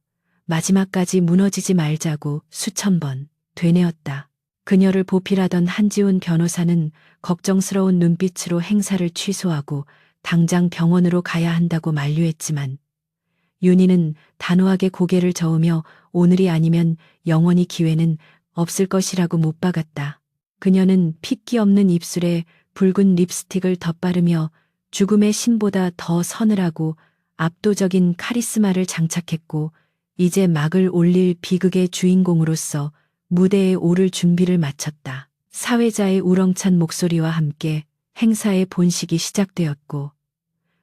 마지막까지 무너지지 말자고 수천 번 되뇌었다. 그녀를 보필하던 한지훈 변호사는 걱정스러운 눈빛으로 행사를 취소하고 당장 병원으로 가야 한다고 만류했지만 윤희는 단호하게 고개를 저으며 오늘이 아니면 영원히 기회는 없을 것이라고 못 박았다. 그녀는 핏기 없는 입술에 붉은 립스틱을 덧바르며 죽음의 신보다 더 서늘하고 압도적인 카리스마를 장착했고 이제 막을 올릴 비극의 주인공으로서 무대에 오를 준비를 마쳤다. 사회자의 우렁찬 목소리와 함께 행사의 본식이 시작되었고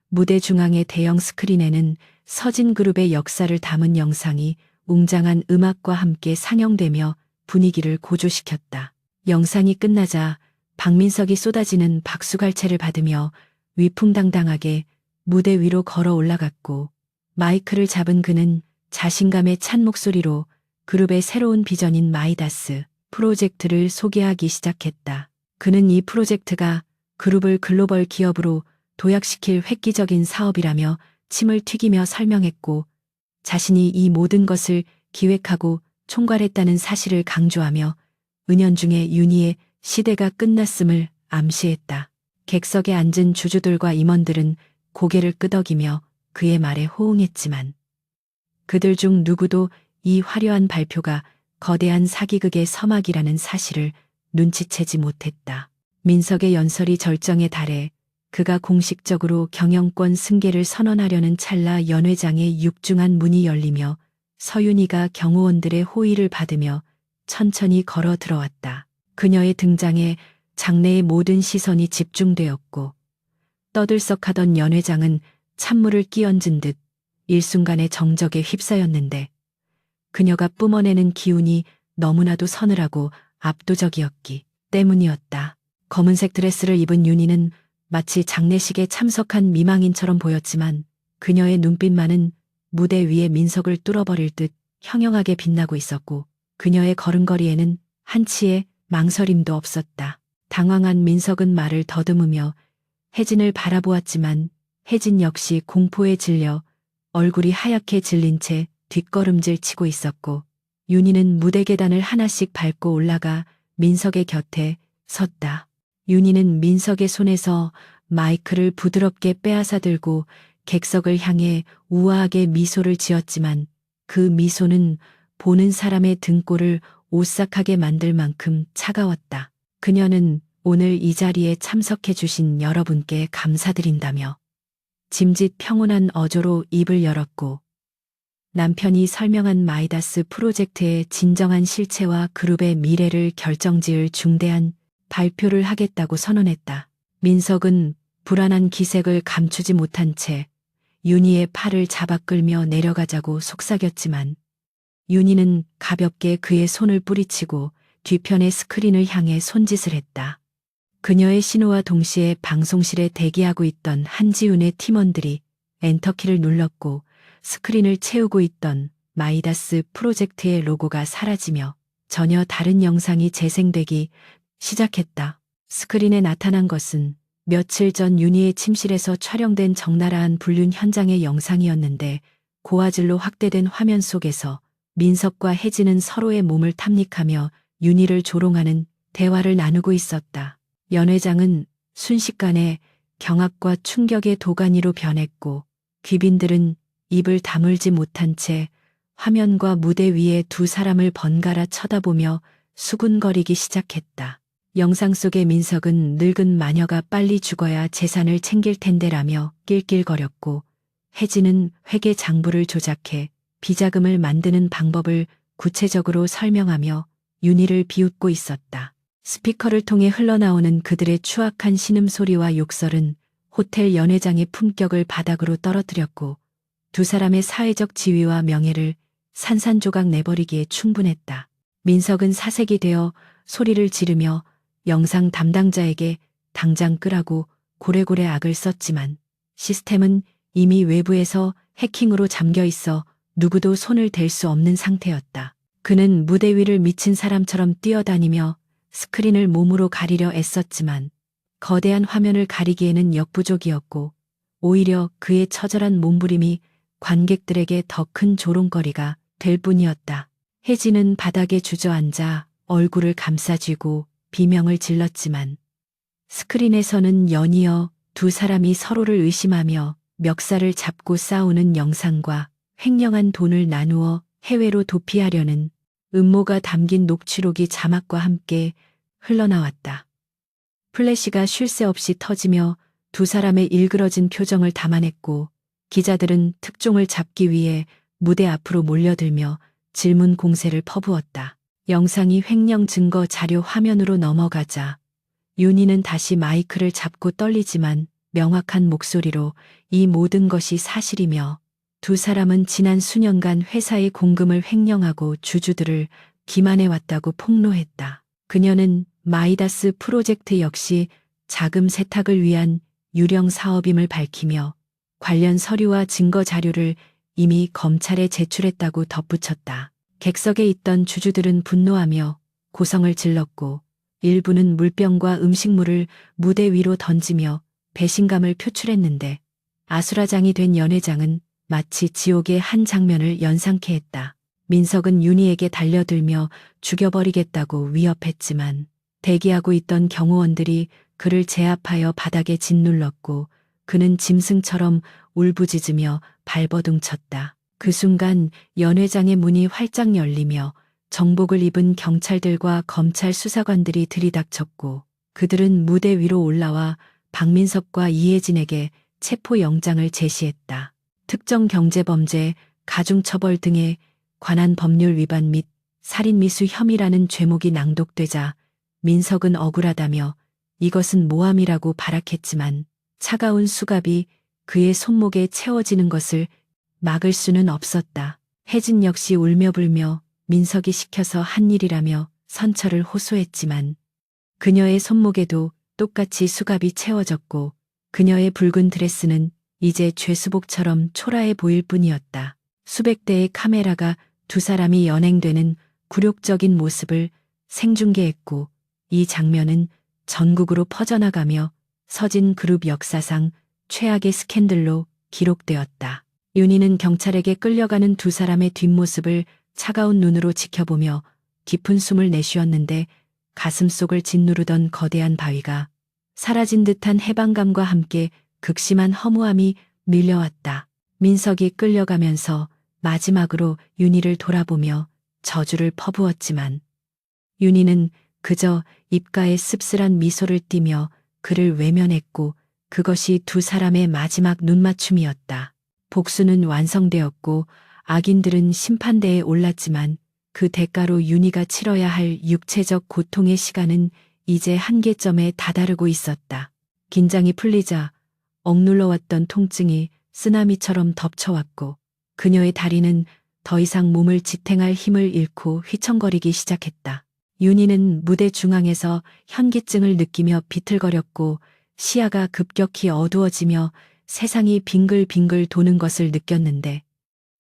무대 중앙의 대형 스크린에는 서진그룹의 역사를 담은 영상이 웅장한 음악과 함께 상영되며 분위기를 고조시켰다. 영상이 끝나자 박민석이 쏟아지는 박수갈채를 받으며 위풍당당하게 무대 위로 걸어 올라갔고 마이크를 잡은 그는 자신감에 찬 목소리로 그룹의 새로운 비전인 마이다스 프로젝트를 소개하기 시작했다. 그는 이 프로젝트가 그룹을 글로벌 기업으로 도약시킬 획기적인 사업이라며 침을 튀기며 설명했고 자신이 이 모든 것을 기획하고 총괄했다는 사실을 강조하며 은연중에 윤희의 시대가 끝났음을 암시했다. 객석에 앉은 주주들과 임원들은 고개를 끄덕이며 그의 말에 호응했지만 그들 중 누구도 이 화려한 발표가 거대한 사기극의 서막이라는 사실을 눈치채지 못했다. 민석의 연설이 절정에 달해 그가 공식적으로 경영권 승계를 선언하려는 찰나 연회장의 육중한 문이 열리며 서윤희가 경호원들의 호의를 받으며 천천히 걸어 들어왔다. 그녀의 등장에 장내의 모든 시선이 집중되었고 떠들썩하던 연회장은 찬물을 끼얹은 듯 일순간에 정적에 휩싸였는데 그녀가 뿜어내는 기운이 너무나도 서늘하고 압도적이었기 때문이었다. 검은색 드레스를 입은 윤희는 마치 장례식에 참석한 미망인처럼 보였지만 그녀의 눈빛만은 무대 위에 민석을 뚫어버릴 듯 형형하게 빛나고 있었고 그녀의 걸음걸이에는 한치의 망설임도 없었다. 당황한 민석은 말을 더듬으며 혜진을 바라보았지만 혜진 역시 공포에 질려 얼굴이 하얗게 질린 채 뒷걸음질 치고 있었고 윤희는 무대 계단을 하나씩 밟고 올라가 민석의 곁에 섰다. 윤희는 민석의 손에서 마이크를 부드럽게 빼앗아 들고 객석을 향해 우아하게 미소를 지었지만 그 미소는 보는 사람의 등골을 오싹하게 만들 만큼 차가웠다. 그녀는 오늘 이 자리에 참석해 주신 여러분께 감사드린다며 짐짓 평온한 어조로 입을 열었고 남편이 설명한 마이다스 프로젝트의 진정한 실체와 그룹의 미래를 결정지을 중대한 발표를 하겠다고 선언했다. 민석은 불안한 기색을 감추지 못한 채 윤희의 팔을 잡아 끌며 내려가자고 속삭였지만 윤희는 가볍게 그의 손을 뿌리치고 뒤편의 스크린을 향해 손짓을 했다. 그녀의 신호와 동시에 방송실에 대기하고 있던 한지훈의 팀원들이 엔터키를 눌렀고 스크린을 채우고 있던 마이다스 프로젝트의 로고가 사라지며 전혀 다른 영상이 재생되기 시작했다. 스크린에 나타난 것은 며칠 전 윤희의 침실에서 촬영된 적나라한 불륜 현장의 영상이었는데 고화질로 확대된 화면 속에서 민석과 혜진은 서로의 몸을 탐닉하며 윤희를 조롱하는 대화를 나누고 있었다. 연회장은 순식간에 경악과 충격의 도가니로 변했고 귀빈들은 입을 다물지 못한 채 화면과 무대 위에 두 사람을 번갈아 쳐다보며 수군거리기 시작했다. 영상 속의 민석은 늙은 마녀가 빨리 죽어야 재산을 챙길 텐데라며 낄낄거렸고 혜진은 회계 장부를 조작해 비자금을 만드는 방법을 구체적으로 설명하며 윤희를 비웃고 있었다. 스피커를 통해 흘러나오는 그들의 추악한 신음소리와 욕설은 호텔 연회장의 품격을 바닥으로 떨어뜨렸고 두 사람의 사회적 지위와 명예를 산산조각 내버리기에 충분했다. 민석은 사색이 되어 소리를 지르며 영상 담당자에게 당장 끄라고 고래고래 악을 썼지만 시스템은 이미 외부에서 해킹으로 잠겨 있어 누구도 손을 댈 수 없는 상태였다. 그는 무대 위를 미친 사람처럼 뛰어다니며 스크린을 몸으로 가리려 애썼지만 거대한 화면을 가리기에는 역부족이었고 오히려 그의 처절한 몸부림이 관객들에게 더 큰 조롱거리가 될 뿐이었다. 혜진은 바닥에 주저앉아 얼굴을 감싸쥐고 비명을 질렀지만 스크린에서는 연이어 두 사람이 서로를 의심하며 멱살을 잡고 싸우는 영상과 횡령한 돈을 나누어 해외로 도피하려는 음모가 담긴 녹취록이 자막과 함께 흘러나왔다. 플래시가 쉴 새 없이 터지며 두 사람의 일그러진 표정을 담아냈고 기자들은 특종을 잡기 위해 무대 앞으로 몰려들며 질문 공세를 퍼부었다. 영상이 횡령 증거 자료 화면으로 넘어가자 윤희는 다시 마이크를 잡고 떨리지만 명확한 목소리로 이 모든 것이 사실이며 두 사람은 지난 수년간 회사의 공금을 횡령하고 주주들을 기만해왔다고 폭로했다. 그녀는 마이다스 프로젝트 역시 자금 세탁을 위한 유령 사업임을 밝히며 관련 서류와 증거 자료를 이미 검찰에 제출했다고 덧붙였다. 객석에 있던 주주들은 분노하며 고성을 질렀고 일부는 물병과 음식물을 무대 위로 던지며 배신감을 표출했는데 아수라장이 된 연회장은 마치 지옥의 한 장면을 연상케 했다. 민석은 윤희에게 달려들며 죽여버리겠다고 위협했지만 대기하고 있던 경호원들이 그를 제압하여 바닥에 짓눌렀고 그는 짐승처럼 울부짖으며 발버둥쳤다. 그 순간 연회장의 문이 활짝 열리며 정복을 입은 경찰들과 검찰 수사관들이 들이닥쳤고 그들은 무대 위로 올라와 박민석과 이혜진에게 체포영장을 제시했다. 특정 경제범죄, 가중처벌 등에 관한 법률 위반 및 살인미수 혐의라는 죄목이 낭독되자 민석은 억울하다며 이것은 모함이라고 발악했지만 차가운 수갑이 그의 손목에 채워지는 것을 막을 수는 없었다. 혜진 역시 울며불며 민석이 시켜서 한 일이라며 선처를 호소했지만 그녀의 손목에도 똑같이 수갑이 채워졌고 그녀의 붉은 드레스는 이제 죄수복처럼 초라해 보일 뿐이었다. 수백 대의 카메라가 두 사람이 연행되는 굴욕적인 모습을 생중계했고 이 장면은 전국으로 퍼져나가며 서진 그룹 역사상 최악의 스캔들로 기록되었다. 윤희는 경찰에게 끌려가는 두 사람의 뒷모습을 차가운 눈으로 지켜보며 깊은 숨을 내쉬었는데 가슴속을 짓누르던 거대한 바위가 사라진 듯한 해방감과 함께 극심한 허무함이 밀려왔다. 민석이 끌려가면서 마지막으로 윤희를 돌아보며 저주를 퍼부었지만 윤희는 그저 입가에 씁쓸한 미소를 띠며 그를 외면했고 그것이 두 사람의 마지막 눈맞춤이었다. 복수는 완성되었고 악인들은 심판대에 올랐지만 그 대가로 윤희가 치러야 할 육체적 고통의 시간은 이제 한계점에 다다르고 있었다. 긴장이 풀리자 억눌러왔던 통증이 쓰나미처럼 덮쳐왔고 그녀의 다리는 더 이상 몸을 지탱할 힘을 잃고 휘청거리기 시작했다. 윤희는 무대 중앙에서 현기증을 느끼며 비틀거렸고 시야가 급격히 어두워지며 세상이 빙글빙글 도는 것을 느꼈는데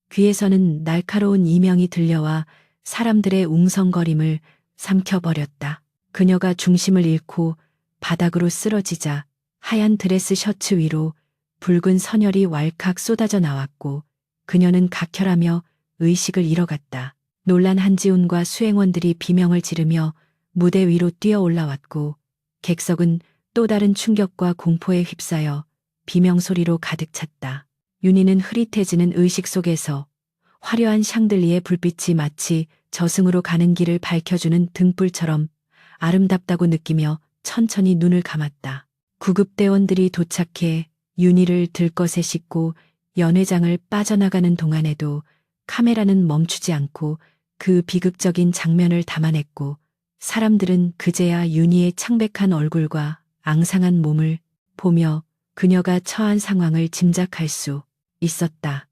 귀에서는 날카로운 이명이 들려와 사람들의 웅성거림을 삼켜버렸다. 그녀가 중심을 잃고 바닥으로 쓰러지자 하얀 드레스 셔츠 위로 붉은 선혈이 왈칵 쏟아져 나왔고 그녀는 각혈하며 의식을 잃어갔다. 놀란 한지훈과 수행원들이 비명을 지르며 무대 위로 뛰어 올라왔고 객석은 또 다른 충격과 공포에 휩싸여 비명소리로 가득 찼다. 윤희는 흐릿해지는 의식 속에서 화려한 샹들리의 불빛이 마치 저승으로 가는 길을 밝혀주는 등불처럼 아름답다고 느끼며 천천히 눈을 감았다. 구급대원들이 도착해 윤희를 들것에 싣고 연회장을 빠져나가는 동안에도 카메라는 멈추지 않고 그 비극적인 장면을 담아냈고 사람들은 그제야 윤희의 창백한 얼굴과 앙상한 몸을 보며 그녀가 처한 상황을 짐작할 수 있었다.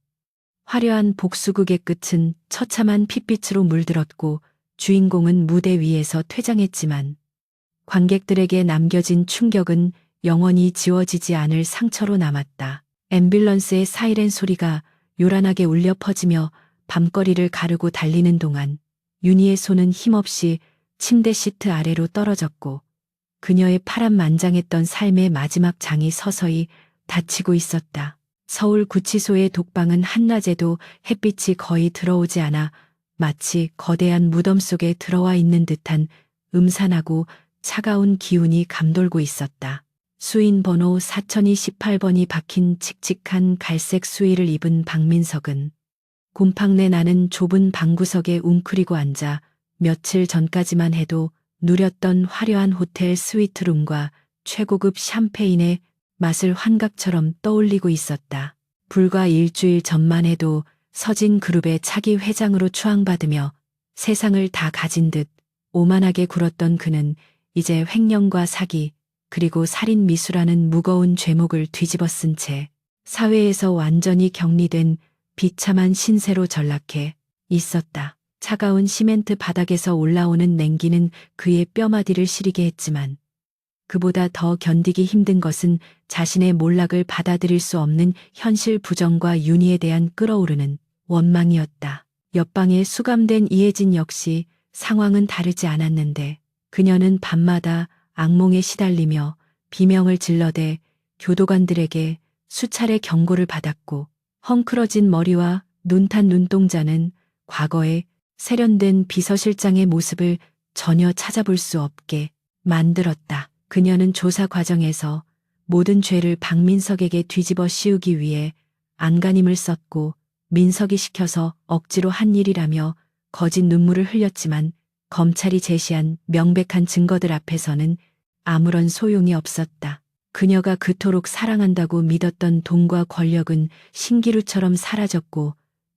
화려한 복수극의 끝은 처참한 핏빛으로 물들었고 주인공은 무대 위에서 퇴장했지만 관객들에게 남겨진 충격은 영원히 지워지지 않을 상처로 남았다. 앰뷸런스의 사이렌 소리가 요란하게 울려 퍼지며 밤거리를 가르고 달리는 동안 윤희의 손은 힘없이 침대 시트 아래로 떨어졌고 그녀의 파란만장했던 삶의 마지막 장이 서서히 닫히고 있었다. 서울 구치소의 독방은 한낮에도 햇빛이 거의 들어오지 않아 마치 거대한 무덤 속에 들어와 있는 듯한 음산하고 차가운 기운이 감돌고 있었다. 수인 번호 4028번이 박힌 칙칙한 갈색 수의를 입은 박민석은 곰팡내 나는 좁은 방구석에 웅크리고 앉아 며칠 전까지만 해도 누렸던 화려한 호텔 스위트룸과 최고급 샴페인의 맛을 환각처럼 떠올리고 있었다. 불과 일주일 전만 해도 서진 그룹의 차기 회장으로 추앙받으며 세상을 다 가진 듯 오만하게 굴었던 그는 이제 횡령과 사기 그리고 살인 미수라는 무거운 죄목을 뒤집어 쓴 채 사회에서 완전히 격리된 비참한 신세로 전락해 있었다. 차가운 시멘트 바닥에서 올라오는 냉기는 그의 뼈마디를 시리게 했지만 그보다 더 견디기 힘든 것은 자신의 몰락을 받아들일 수 없는 현실 부정과 윤희에 대한 끓어오르는 원망이었다. 옆방에 수감된 이혜진 역시 상황은 다르지 않았는데 그녀는 밤마다 악몽에 시달리며 비명을 질러대 교도관들에게 수차례 경고를 받았고 헝클어진 머리와 눈탄 눈동자는 과거의 세련된 비서실장의 모습을 전혀 찾아볼 수 없게 만들었다. 그녀는 조사 과정에서 모든 죄를 박민석에게 뒤집어 씌우기 위해 안간힘을 썼고 민석이 시켜서 억지로 한 일이라며 거짓 눈물을 흘렸지만 검찰이 제시한 명백한 증거들 앞에서는 아무런 소용이 없었다. 그녀가 그토록 사랑한다고 믿었던 돈과 권력은 신기루처럼 사라졌고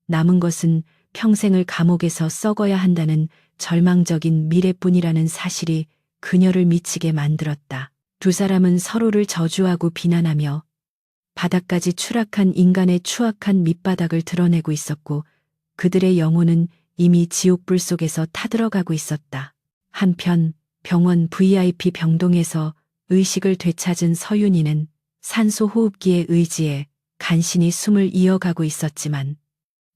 남은 것은 평생을 감옥에서 썩어야 한다는 절망적인 미래뿐이라는 사실이 그녀를 미치게 만들었다. 두 사람은 서로를 저주하고 비난하며 바닥까지 추락한 인간의 추악한 밑바닥을 드러내고 있었고 그들의 영혼은 이미 지옥불 속에서 타들어가고 있었다. 한편 병원 VIP 병동에서 의식을 되찾은 서윤이는 산소 호흡기에 의지해 간신히 숨을 이어가고 있었지만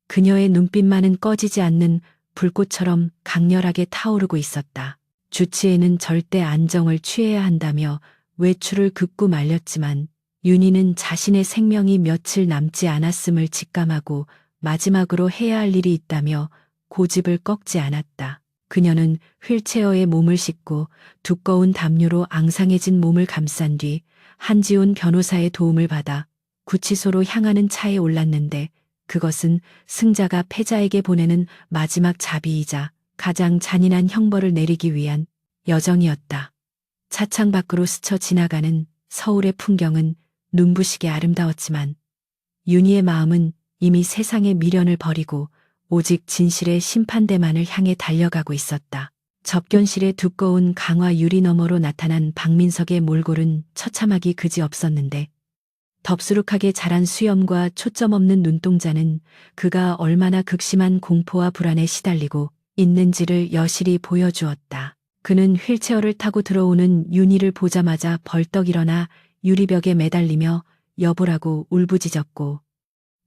그녀의 눈빛만은 꺼지지 않는 불꽃처럼 강렬하게 타오르고 있었다. 주치의는 절대 안정을 취해야 한다며 외출을 극구 말렸지만 윤희는 자신의 생명이 며칠 남지 않았음을 직감하고 마지막으로 해야 할 일이 있다며 고집을 꺾지 않았다. 그녀는 휠체어에 몸을 싣고 두꺼운 담요로 앙상해진 몸을 감싼 뒤 한지훈 변호사의 도움을 받아 구치소로 향하는 차에 올랐는데 그것은 승자가 패자에게 보내는 마지막 자비이자 가장 잔인한 형벌을 내리기 위한 여정이었다. 차창 밖으로 스쳐 지나가는 서울의 풍경은 눈부시게 아름다웠지만 윤희의 마음은 이미 세상의 미련을 버리고 오직 진실의 심판대만을 향해 달려가고 있었다. 접견실의 두꺼운 강화 유리 너머로 나타난 박민석의 몰골은 처참하기 그지없었는데 덥수룩하게 자란 수염과 초점 없는 눈동자는 그가 얼마나 극심한 공포와 불안에 시달리고 있는지를 여실히 보여주었다. 그는 휠체어를 타고 들어오는 윤희를 보자마자 벌떡 일어나 유리벽에 매달리며 여보라고 울부짖었고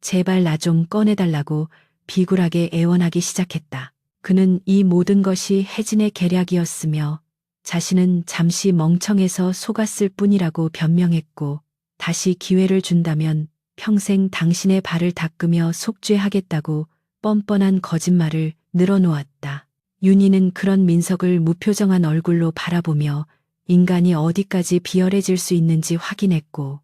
제발 나 좀 꺼내달라고 비굴하게 애원하기 시작했다. 그는 이 모든 것이 혜진의 계략이었으며 자신은 잠시 멍청해서 속았을 뿐이라고 변명했고 다시 기회를 준다면 평생 당신의 발을 닦으며 속죄하겠다고 뻔뻔한 거짓말을 늘어놓았다. 윤희는 그런 민석을 무표정한 얼굴로 바라보며 인간이 어디까지 비열해질 수 있는지 확인했고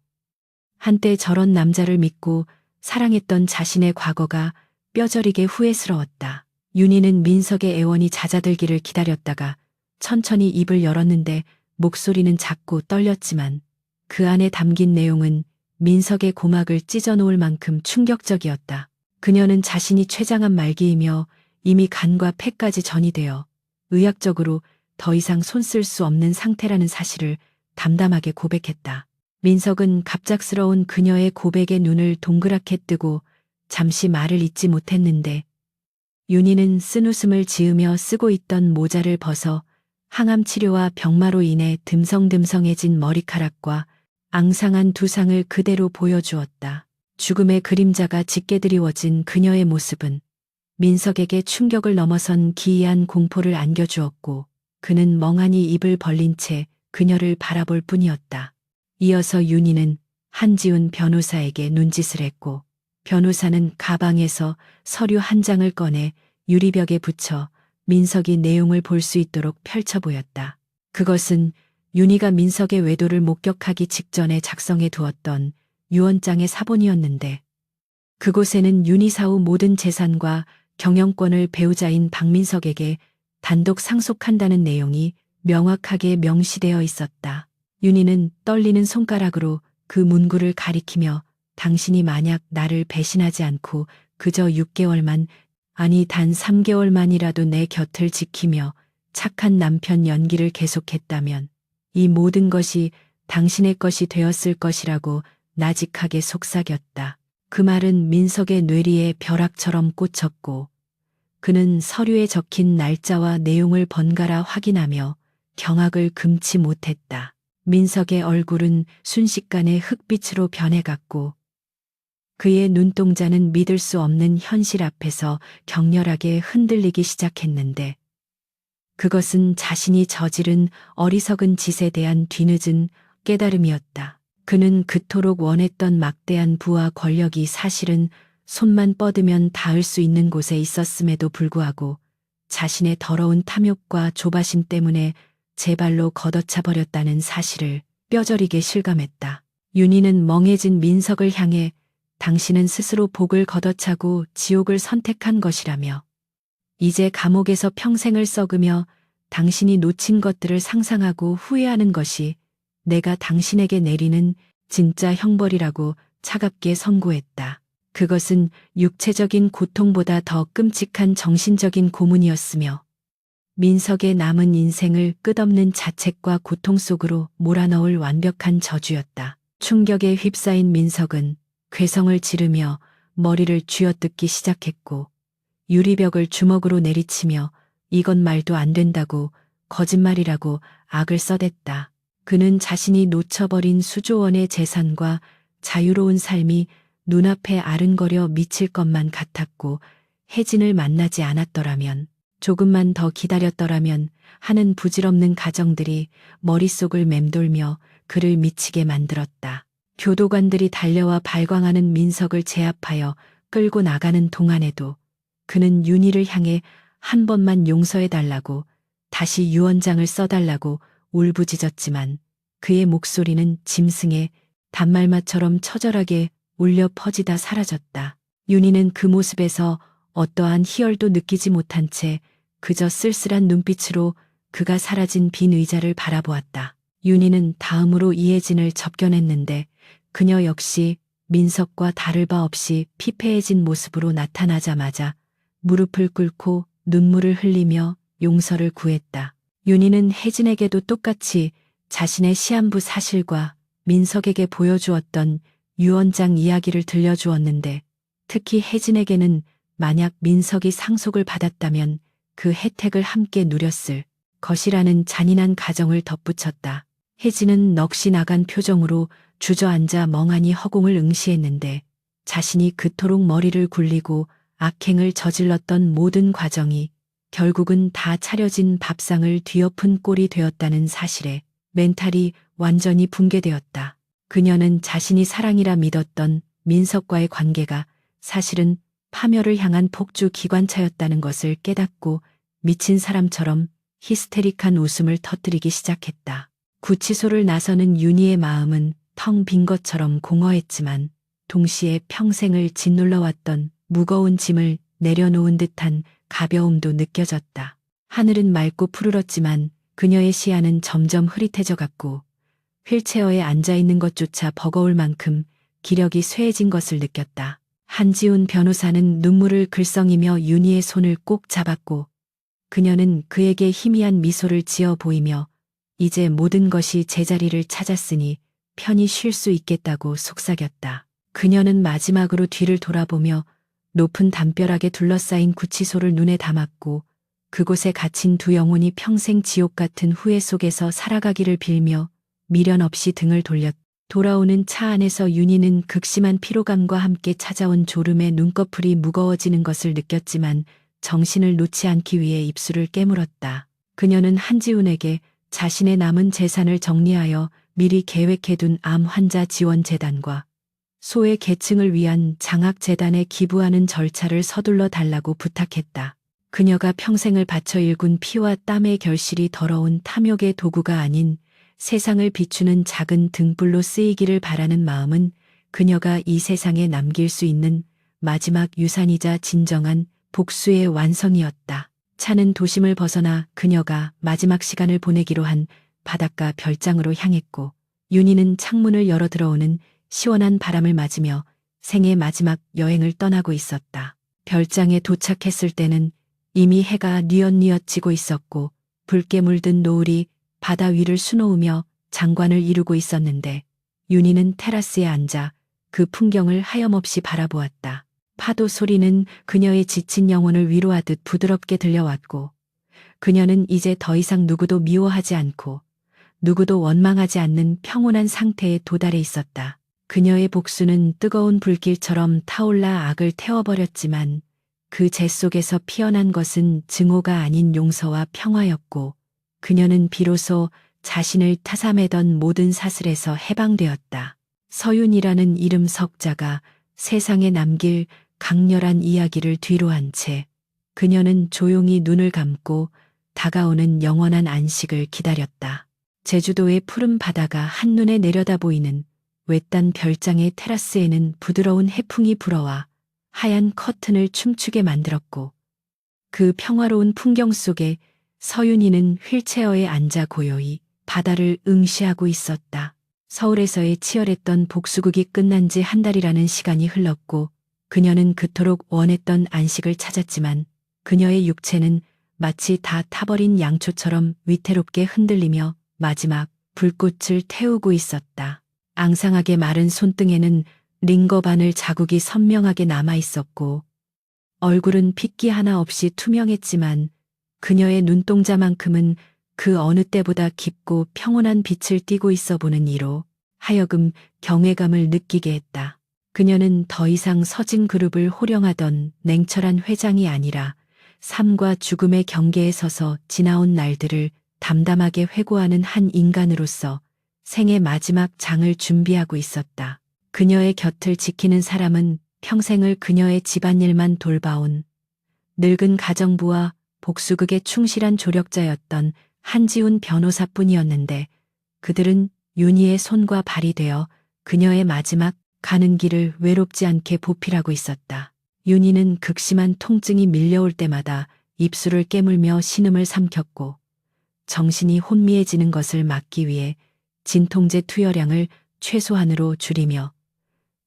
한때 저런 남자를 믿고 사랑했던 자신의 과거가 뼈저리게 후회스러웠다. 윤희는 민석의 애원이 잦아들기를 기다렸다가 천천히 입을 열었는데 목소리는 작고 떨렸지만 그 안에 담긴 내용은 민석의 고막을 찢어놓을 만큼 충격적이었다. 그녀는 자신이 췌장암 말기이며 이미 간과 폐까지 전이되어 의학적으로 더 이상 손 쓸 수 없는 상태라는 사실을 담담하게 고백했다. 민석은 갑작스러운 그녀의 고백에 눈을 동그랗게 뜨고 잠시 말을 잇지 못했는데 윤희는 쓴웃음을 지으며 쓰고 있던 모자를 벗어 항암 치료와 병마로 인해 듬성듬성해진 머리카락과 앙상한 두상을 그대로 보여주었다. 죽음의 그림자가 짙게 드리워진 그녀의 모습은 민석에게 충격을 넘어선 기이한 공포를 안겨주었고 그는 멍하니 입을 벌린 채 그녀를 바라볼 뿐이었다. 이어서 윤희는 한지훈 변호사에게 눈짓을 했고 변호사는 가방에서 서류 한 장을 꺼내 유리벽에 붙여 민석이 내용을 볼 수 있도록 펼쳐 보였다. 그것은 윤희가 민석의 외도를 목격하기 직전에 작성해 두었던 유언장의 사본이었는데 그곳에는 윤희 사후 모든 재산과 경영권을 배우자인 박민석에게 단독 상속한다는 내용이 명확하게 명시되어 있었다. 윤희는 떨리는 손가락으로 그 문구를 가리키며 당신이 만약 나를 배신하지 않고 그저 6개월만 아니 단 3개월만이라도 내 곁을 지키며 착한 남편 연기를 계속했다면 이 모든 것이 당신의 것이 되었을 것이라고 나직하게 속삭였다. 그 말은 민석의 뇌리에 벼락처럼 꽂혔고 그는 서류에 적힌 날짜와 내용을 번갈아 확인하며 경악을 금치 못했다. 민석의 얼굴은 순식간에 흑빛으로 변해갔고 그의 눈동자는 믿을 수 없는 현실 앞에서 격렬하게 흔들리기 시작했는데 그것은 자신이 저지른 어리석은 짓에 대한 뒤늦은 깨달음이었다. 그는 그토록 원했던 막대한 부와 권력이 사실은 손만 뻗으면 닿을 수 있는 곳에 있었음에도 불구하고 자신의 더러운 탐욕과 조바심 때문에 제 발로 걷어차 버렸다는 사실을 뼈저리게 실감했다. 윤희는 멍해진 민석을 향해 당신은 스스로 복을 걷어차고 지옥을 선택한 것이라며 이제 감옥에서 평생을 썩으며 당신이 놓친 것들을 상상하고 후회하는 것이 내가 당신에게 내리는 진짜 형벌이라고 차갑게 선고했다. 그것은 육체적인 고통보다 더 끔찍한 정신적인 고문이었으며 민석의 남은 인생을 끝없는 자책과 고통 속으로 몰아넣을 완벽한 저주였다. 충격에 휩싸인 민석은 괴성을 지르며 머리를 쥐어뜯기 시작했고 유리벽을 주먹으로 내리치며 이건 말도 안 된다고, 거짓말이라고 악을 써댔다. 그는 자신이 놓쳐버린 수조원의 재산과 자유로운 삶이 눈앞에 아른거려 미칠 것만 같았고, 혜진을 만나지 않았더라면, 조금만 더 기다렸더라면 하는 부질없는 가정들이 머릿속을 맴돌며 그를 미치게 만들었다. 교도관들이 달려와 발광하는 민석을 제압하여 끌고 나가는 동안에도 그는 윤희를 향해 한 번만 용서해달라고, 다시 유언장을 써달라고 울부짖었지만 그의 목소리는 짐승의 단말마처럼 처절하게 울려 퍼지다 사라졌다. 윤희는 그 모습에서 어떠한 희열도 느끼지 못한 채 그저 쓸쓸한 눈빛으로 그가 사라진 빈 의자를 바라보았다. 윤희는 다음으로 이혜진을 접견했는데 그녀 역시 민석과 다를 바 없이 피폐해진 모습으로 나타나자마자 무릎을 꿇고 눈물을 흘리며 용서를 구했다. 윤희는 혜진에게도 똑같이 자신의 시한부 사실과 민석에게 보여주었던 유언장 이야기를 들려주었는데 특히 혜진에게는 만약 민석이 상속을 받았다면 그 혜택을 함께 누렸을 것이라는 잔인한 가정을 덧붙였다. 혜진은 넋이 나간 표정으로 주저앉아 멍하니 허공을 응시했는데 자신이 그토록 머리를 굴리고 악행을 저질렀던 모든 과정이 결국은 다 차려진 밥상을 뒤엎은 꼴이 되었다는 사실에 멘탈이 완전히 붕괴되었다. 그녀는 자신이 사랑이라 믿었던 민석과의 관계가 사실은 파멸을 향한 폭주 기관차였다는 것을 깨닫고 미친 사람처럼 히스테릭한 웃음을 터뜨리기 시작했다. 구치소를 나서는 윤희의 마음은 텅 빈 것처럼 공허했지만 동시에 평생을 짓눌러왔던 무거운 짐을 내려놓은 듯한 가벼움도 느껴졌다. 하늘은 맑고 푸르렀지만 그녀의 시야는 점점 흐릿해져 갔고 휠체어에 앉아있는 것조차 버거울 만큼 기력이 쇠해진 것을 느꼈다. 한지훈 변호사는 눈물을 글썽이며 윤희의 손을 꼭 잡았고 그녀는 그에게 희미한 미소를 지어 보이며 이제 모든 것이 제자리를 찾았으니 편히 쉴 수 있겠다고 속삭였다. 그녀는 마지막으로 뒤를 돌아보며 높은 담벼락에 둘러싸인 구치소를 눈에 담았고 그곳에 갇힌 두 영혼이 평생 지옥 같은 후회 속에서 살아가기를 빌며 미련 없이 등을 돌렸다. 돌아오는 차 안에서 윤희는 극심한 피로감과 함께 찾아온 졸음에 눈꺼풀이 무거워지는 것을 느꼈지만 정신을 놓지 않기 위해 입술을 깨물었다. 그녀는 한지훈에게 자신의 남은 재산을 정리하여 미리 계획해둔 암 환자 지원 재단과 소외 계층을 위한 장학재단에 기부하는 절차를 서둘러 달라고 부탁했다. 그녀가 평생을 바쳐 일군 피와 땀의 결실이 더러운 탐욕의 도구가 아닌 세상을 비추는 작은 등불로 쓰이기를 바라는 마음은 그녀가 이 세상에 남길 수 있는 마지막 유산이자 진정한 복수의 완성이었다. 차는 도심을 벗어나 그녀가 마지막 시간을 보내기로 한 바닷가 별장으로 향했고 윤희는 창문을 열어 들어오는 시원한 바람을 맞으며 생의 마지막 여행을 떠나고 있었다. 별장에 도착했을 때는 이미 해가 뉘엿뉘엿 지고 있었고 붉게 물든 노을이 바다 위를 수놓으며 장관을 이루고 있었는데 윤희는 테라스에 앉아 그 풍경을 하염없이 바라보았다. 파도 소리는 그녀의 지친 영혼을 위로하듯 부드럽게 들려왔고 그녀는 이제 더 이상 누구도 미워하지 않고 누구도 원망하지 않는 평온한 상태에 도달해 있었다. 그녀의 복수는 뜨거운 불길처럼 타올라 악을 태워버렸지만 그 재 속에서 피어난 것은 증오가 아닌 용서와 평화였고 그녀는 비로소 자신을 타삼해던 모든 사슬에서 해방되었다. 서윤이라는 이름 석자가 세상에 남길 강렬한 이야기를 뒤로한 채 그녀는 조용히 눈을 감고 다가오는 영원한 안식을 기다렸다. 제주도의 푸른 바다가 한눈에 내려다 보이는 외딴 별장의 테라스에는 부드러운 해풍이 불어와 하얀 커튼을 춤추게 만들었고 그 평화로운 풍경 속에 서윤이는 휠체어에 앉아 고요히 바다를 응시하고 있었다. 서울에서의 치열했던 복수극이 끝난 지 한 달이라는 시간이 흘렀고 그녀는 그토록 원했던 안식을 찾았지만 그녀의 육체는 마치 다 타버린 양초처럼 위태롭게 흔들리며 마지막 불꽃을 태우고 있었다. 앙상하게 마른 손등에는 링거 바늘 자국이 선명하게 남아 있었고 얼굴은 핏기 하나 없이 투명했지만 그녀의 눈동자만큼은 그 어느 때보다 깊고 평온한 빛을 띠고 있어 보는 이로 하여금 경외감을 느끼게 했다. 그녀는 더 이상 서진 그룹을 호령하던 냉철한 회장이 아니라 삶과 죽음의 경계에 서서 지나온 날들을 담담하게 회고하는 한 인간으로서 생의 마지막 장을 준비하고 있었다. 그녀의 곁을 지키는 사람은 평생을 그녀의 집안일만 돌봐온 늙은 가정부와 복수극에 충실한 조력자였던 한지훈 변호사뿐이었는데 그들은 윤희의 손과 발이 되어 그녀의 마지막 가는 길을 외롭지 않게 보필하고 있었다. 윤희는 극심한 통증이 밀려올 때마다 입술을 깨물며 신음을 삼켰고 정신이 혼미해지는 것을 막기 위해 진통제 투여량을 최소한으로 줄이며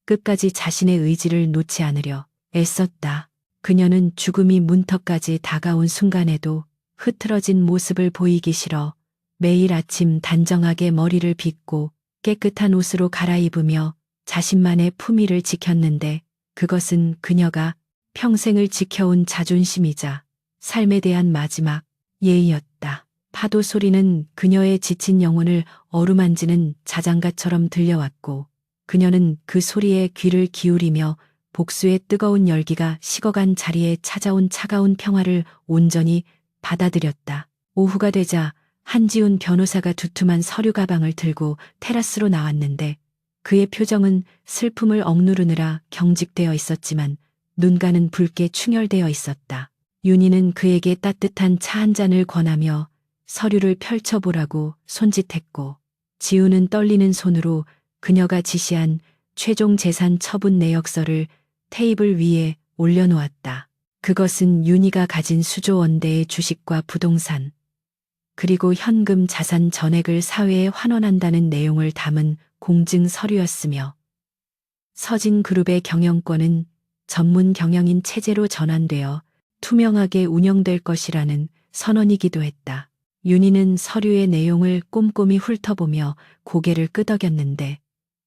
끝까지 자신의 의지를 놓지 않으려 애썼다. 그녀는 죽음이 문턱까지 다가온 순간에도 흐트러진 모습을 보이기 싫어 매일 아침 단정하게 머리를 빗고 깨끗한 옷으로 갈아입으며 자신만의 품위를 지켰는데 그것은 그녀가 평생을 지켜온 자존심이자 삶에 대한 마지막 예의였다. 파도 소리는 그녀의 지친 영혼을 어루만지는 자장가처럼 들려왔고 그녀는 그 소리에 귀를 기울이며 복수의 뜨거운 열기가 식어간 자리에 찾아온 차가운 평화를 온전히 받아들였다. 오후가 되자 한지훈 변호사가 두툼한 서류 가방을 들고 테라스로 나왔는데 그의 표정은 슬픔을 억누르느라 경직되어 있었지만 눈가는 붉게 충혈되어 있었다. 윤희는 그에게 따뜻한 차 한 잔을 권하며 서류를 펼쳐보라고 손짓했고 지우는 떨리는 손으로 그녀가 지시한 최종 재산 처분 내역서를 테이블 위에 올려놓았다. 그것은 윤희가 가진 수조 원대의 주식과 부동산 그리고 현금 자산 전액을 사회에 환원한다는 내용을 담은 공증 서류였으며 서진 그룹의 경영권은 전문 경영인 체제로 전환되어 투명하게 운영될 것이라는 선언이기도 했다. 윤희는 서류의 내용을 꼼꼼히 훑어보며 고개를 끄덕였는데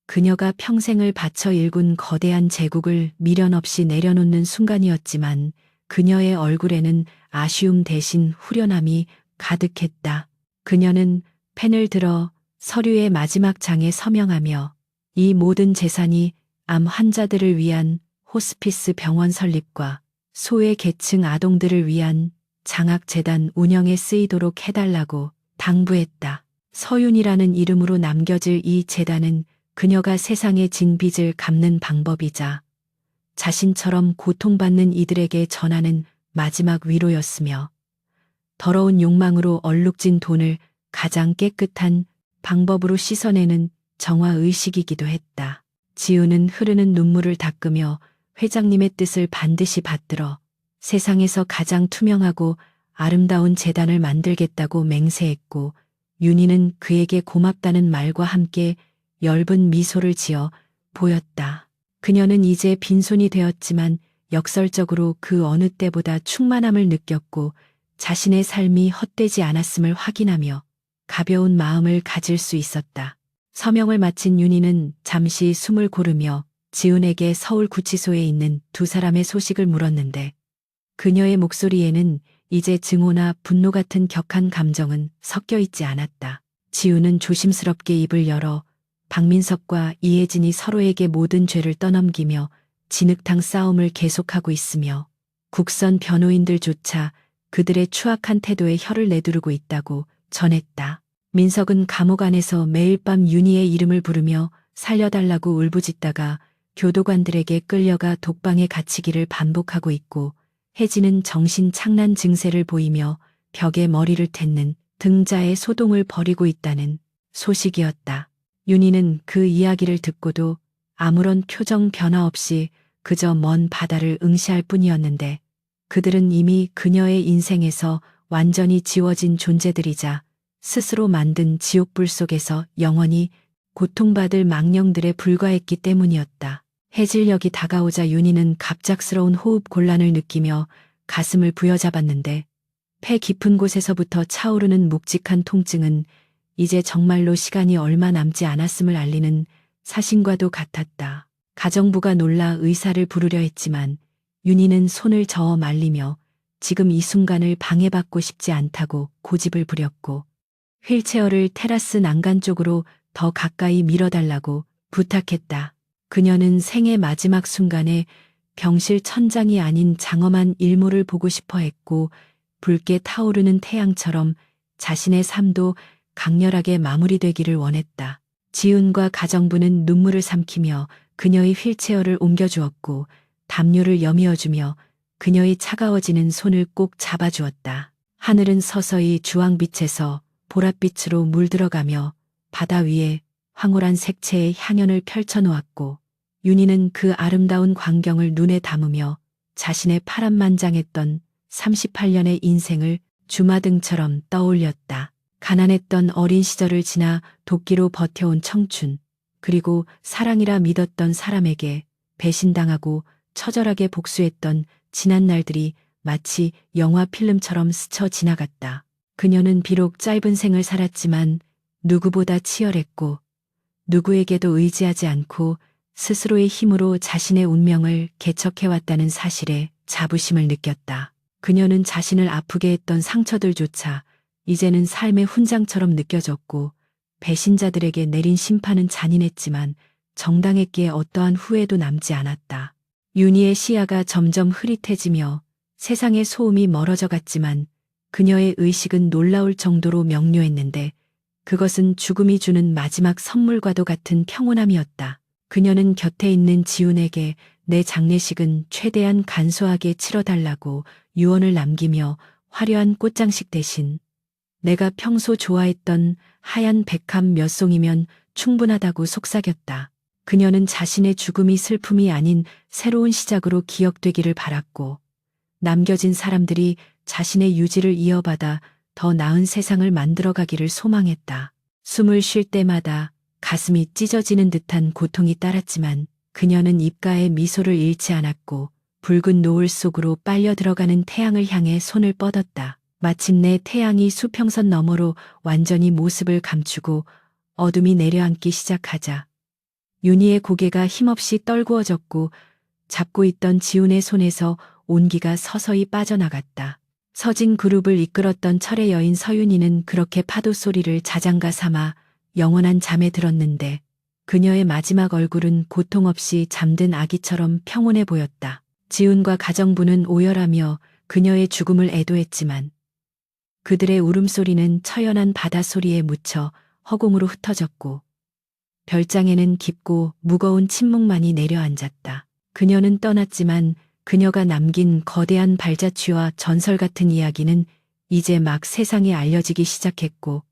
그녀가 평생을 바쳐 일군 거대한 제국을 미련 없이 내려놓는 순간이었지만 그녀의 얼굴에는 아쉬움 대신 후련함이 가득했다. 그녀는 펜을 들어 서류의 마지막 장에 서명하며 이 모든 재산이 암 환자들을 위한 호스피스 병원 설립과 소외 계층 아동들을 위한 장학재단 운영에 쓰이도록 해달라고 당부했다. 서윤이라는 이름으로 남겨질 이 재단은 그녀가 세상에 진 빚을 갚는 방법이자 자신처럼 고통받는 이들에게 전하는 마지막 위로였으며 더러운 욕망으로 얼룩진 돈을 가장 깨끗한 방법으로 씻어내는 정화의식이기도 했다. 지우는 흐르는 눈물을 닦으며 회장님의 뜻을 반드시 받들어 세상에서 가장 투명하고 아름다운 재단을 만들겠다고 맹세했고 윤희는 그에게 고맙다는 말과 함께 엷은 미소를 지어 보였다. 그녀는 이제 빈손이 되었지만 역설적으로 그 어느 때보다 충만함을 느꼈고 자신의 삶이 헛되지 않았음을 확인하며 가벼운 마음을 가질 수 있었다. 서명을 마친 윤희는 잠시 숨을 고르며 지훈에게 서울 구치소에 있는 두 사람의 소식을 물었는데 그녀의 목소리에는 이제 증오나 분노 같은 격한 감정은 섞여 있지 않았다. 지훈은 조심스럽게 입을 열어 박민석과 이혜진이 서로에게 모든 죄를 떠넘기며 진흙탕 싸움을 계속하고 있으며 국선 변호인들조차 그들의 추악한 태도에 혀를 내두르고 있다고 전했다. 민석은 감옥 안에서 매일 밤 윤희의 이름을 부르며 살려달라고 울부짖다가 교도관들에게 끌려가 독방에 갇히기를 반복하고 있고 혜진은 정신착란 증세를 보이며 벽에 머리를 թ는 등자의 소동을 벌이고 있다는 소식이었다. 윤희는 그 이야기를 듣고도 아무런 표정 변화 없이 그저 먼 바다를 응시할 뿐이었는데 그들은 이미 그녀의 인생에서 완전히 지워진 존재들이자 스스로 만든 지옥불 속에서 영원히 고통받을 망령들에 불과했기 때문이었다. 해질녘이 다가오자 윤희는 갑작스러운 호흡 곤란을 느끼며 가슴을 부여잡았는데 폐 깊은 곳에서부터 차오르는 묵직한 통증은 이제 정말로 시간이 얼마 남지 않았음을 알리는 사신과도 같았다. 가정부가 놀라 의사를 부르려 했지만 윤희는 손을 저어 말리며 지금 이 순간을 방해받고 싶지 않다고 고집을 부렸고 휠체어를 테라스 난간 쪽으로 더 가까이 밀어달라고 부탁했다. 그녀는 생의 마지막 순간에 병실 천장이 아닌 장엄한 일몰을 보고 싶어 했고 붉게 타오르는 태양처럼 자신의 삶도 강렬하게 마무리되기를 원했다. 지훈과 가정부는 눈물을 삼키며 그녀의 휠체어를 옮겨주었고 담요를 여미어주며 그녀의 차가워지는 손을 꼭 잡아주었다. 하늘은 서서히 주황빛에서 보랏빛으로 물들어가며 바다 위에 황홀한 색채의 향연을 펼쳐놓았고 윤희는 그 아름다운 광경을 눈에 담으며 자신의 파란만장했던 38년의 인생을 주마등처럼 떠올렸다. 가난했던 어린 시절을 지나 도끼로 버텨온 청춘, 그리고 사랑이라 믿었던 사람에게 배신당하고 처절하게 복수했던 지난 날들이 마치 영화 필름처럼 스쳐 지나갔다. 그녀는 비록 짧은 생을 살았지만 누구보다 치열했고 누구에게도 의지하지 않고 스스로의 힘으로 자신의 운명을 개척해왔다는 사실에 자부심을 느꼈다. 그녀는 자신을 아프게 했던 상처들조차 이제는 삶의 훈장처럼 느껴졌고 배신자들에게 내린 심판은 잔인했지만 정당했기에 어떠한 후회도 남지 않았다. 윤희의 시야가 점점 흐릿해지며 세상의 소음이 멀어져 갔지만 그녀의 의식은 놀라울 정도로 명료했는데 그것은 죽음이 주는 마지막 선물과도 같은 평온함이었다. 그녀는 곁에 있는 지훈에게 내 장례식은 최대한 간소하게 치러달라고 유언을 남기며 화려한 꽃장식 대신 내가 평소 좋아했던 하얀 백합 몇 송이면 충분하다고 속삭였다. 그녀는 자신의 죽음이 슬픔이 아닌 새로운 시작으로 기억되기를 바랐고 남겨진 사람들이 자신의 유지를 이어받아 더 나은 세상을 만들어가기를 소망했다. 숨을 쉴 때마다 가슴이 찢어지는 듯한 고통이 따랐지만 그녀는 입가에 미소를 잃지 않았고 붉은 노을 속으로 빨려 들어가는 태양을 향해 손을 뻗었다. 마침내 태양이 수평선 너머로 완전히 모습을 감추고 어둠이 내려앉기 시작하자 윤희의 고개가 힘없이 떨구어졌고 잡고 있던 지훈의 손에서 온기가 서서히 빠져나갔다. 서진 그룹을 이끌었던 철의 여인 서윤희는 그렇게 파도 소리를 자장가 삼아 영원한 잠에 들었는데 그녀의 마지막 얼굴은 고통 없이 잠든 아기처럼 평온해 보였다. 지훈과 가정부는 오열하며 그녀의 죽음을 애도했지만 그들의 울음소리는 처연한 바닷소리에 묻혀 허공으로 흩어졌고 별장에는 깊고 무거운 침묵만이 내려앉았다. 그녀는 떠났지만 그녀가 남긴 거대한 발자취와 전설 같은 이야기는 이제 막 세상에 알려지기 시작했고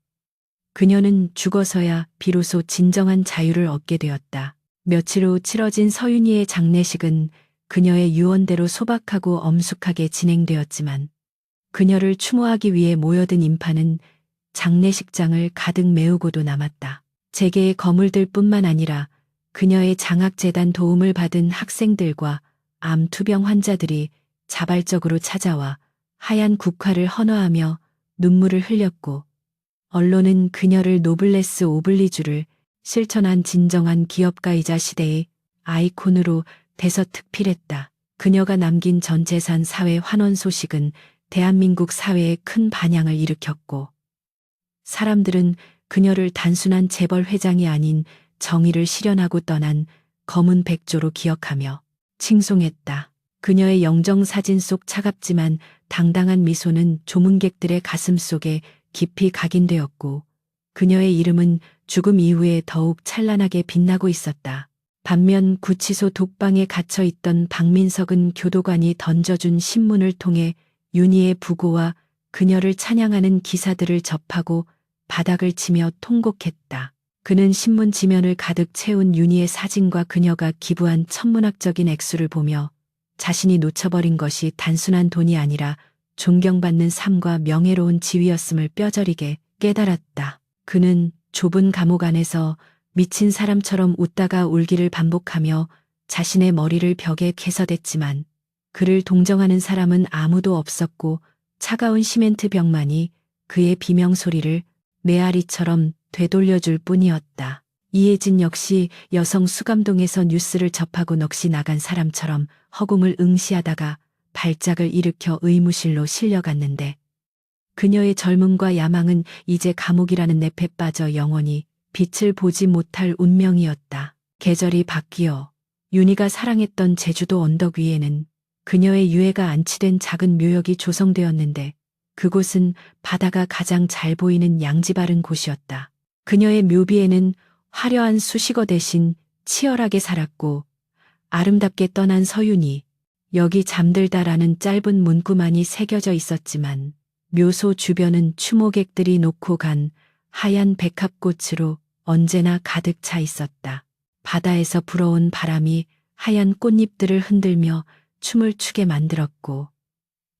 그녀는 죽어서야 비로소 진정한 자유를 얻게 되었다. 며칠 후 치러진 서윤희의 장례식은 그녀의 유언대로 소박하고 엄숙하게 진행되었지만 그녀를 추모하기 위해 모여든 인파는 장례식장을 가득 메우고도 남았다. 재계의 거물들 뿐만 아니라 그녀의 장학재단 도움을 받은 학생들과 암 투병 환자들이 자발적으로 찾아와 하얀 국화를 헌화하며 눈물을 흘렸고 언론은 그녀를 노블레스 오블리주를 실천한 진정한 기업가이자 시대의 아이콘으로 대서특필했다. 그녀가 남긴 전 재산 사회 환원 소식은 대한민국 사회에 큰 반향을 일으켰고 사람들은 그녀를 단순한 재벌 회장이 아닌 정의를 실현하고 떠난 검은 백조로 기억하며 칭송했다. 그녀의 영정사진 속 차갑지만 당당한 미소는 조문객들의 가슴 속에 깊이 각인되었고 그녀의 이름은 죽음 이후에 더욱 찬란하게 빛나고 있었다. 반면 구치소 독방에 갇혀 있던 박민석은 교도관이 던져준 신문을 통해 윤희의 부고와 그녀를 찬양하는 기사들을 접하고 바닥을 치며 통곡했다. 그는 신문 지면을 가득 채운 윤희의 사진과 그녀가 기부한 천문학적인 액수를 보며 자신이 놓쳐버린 것이 단순한 돈이 아니라 존경받는 삶과 명예로운 지위였음을 뼈저리게 깨달았다. 그는 좁은 감옥 안에서 미친 사람처럼 웃다가 울기를 반복하며 자신의 머리를 벽에 개서댔지만 그를 동정하는 사람은 아무도 없었고 차가운 시멘트 벽만이 그의 비명소리를 메아리처럼 되돌려줄 뿐이었다. 이혜진 역시 여성 수감동에서 뉴스를 접하고 넋이 나간 사람처럼 허공을 응시하다가 발작을 일으켜 의무실로 실려갔는데 그녀의 젊음과 야망은 이제 감옥이라는 늪에 빠져 영원히 빛을 보지 못할 운명이었다. 계절이 바뀌어 윤희가 사랑했던 제주도 언덕 위에는 그녀의 유해가 안치된 작은 묘역이 조성되었는데 그곳은 바다가 가장 잘 보이는 양지바른 곳이었다. 그녀의 묘비에는 화려한 수식어 대신 치열하게 살았고 아름답게 떠난 서윤이 여기 잠들다라는 짧은 문구만이 새겨져 있었지만 묘소 주변은 추모객들이 놓고 간 하얀 백합꽃으로 언제나 가득 차 있었다. 바다에서 불어온 바람이 하얀 꽃잎들을 흔들며 춤을 추게 만들었고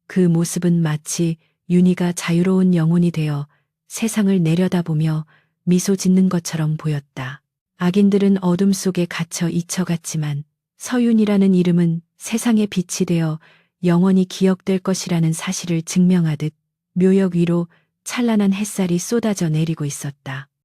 그 모습은 마치 윤희가 자유로운 영혼이 되어 세상을 내려다보며 미소 짓는 것처럼 보였다. 악인들은 어둠 속에 갇혀 잊혀갔지만 서윤이라는 이름은 세상의 빛이 되어 영원히 기억될 것이라는 사실을 증명하듯 묘역 위로 찬란한 햇살이 쏟아져 내리고 있었다.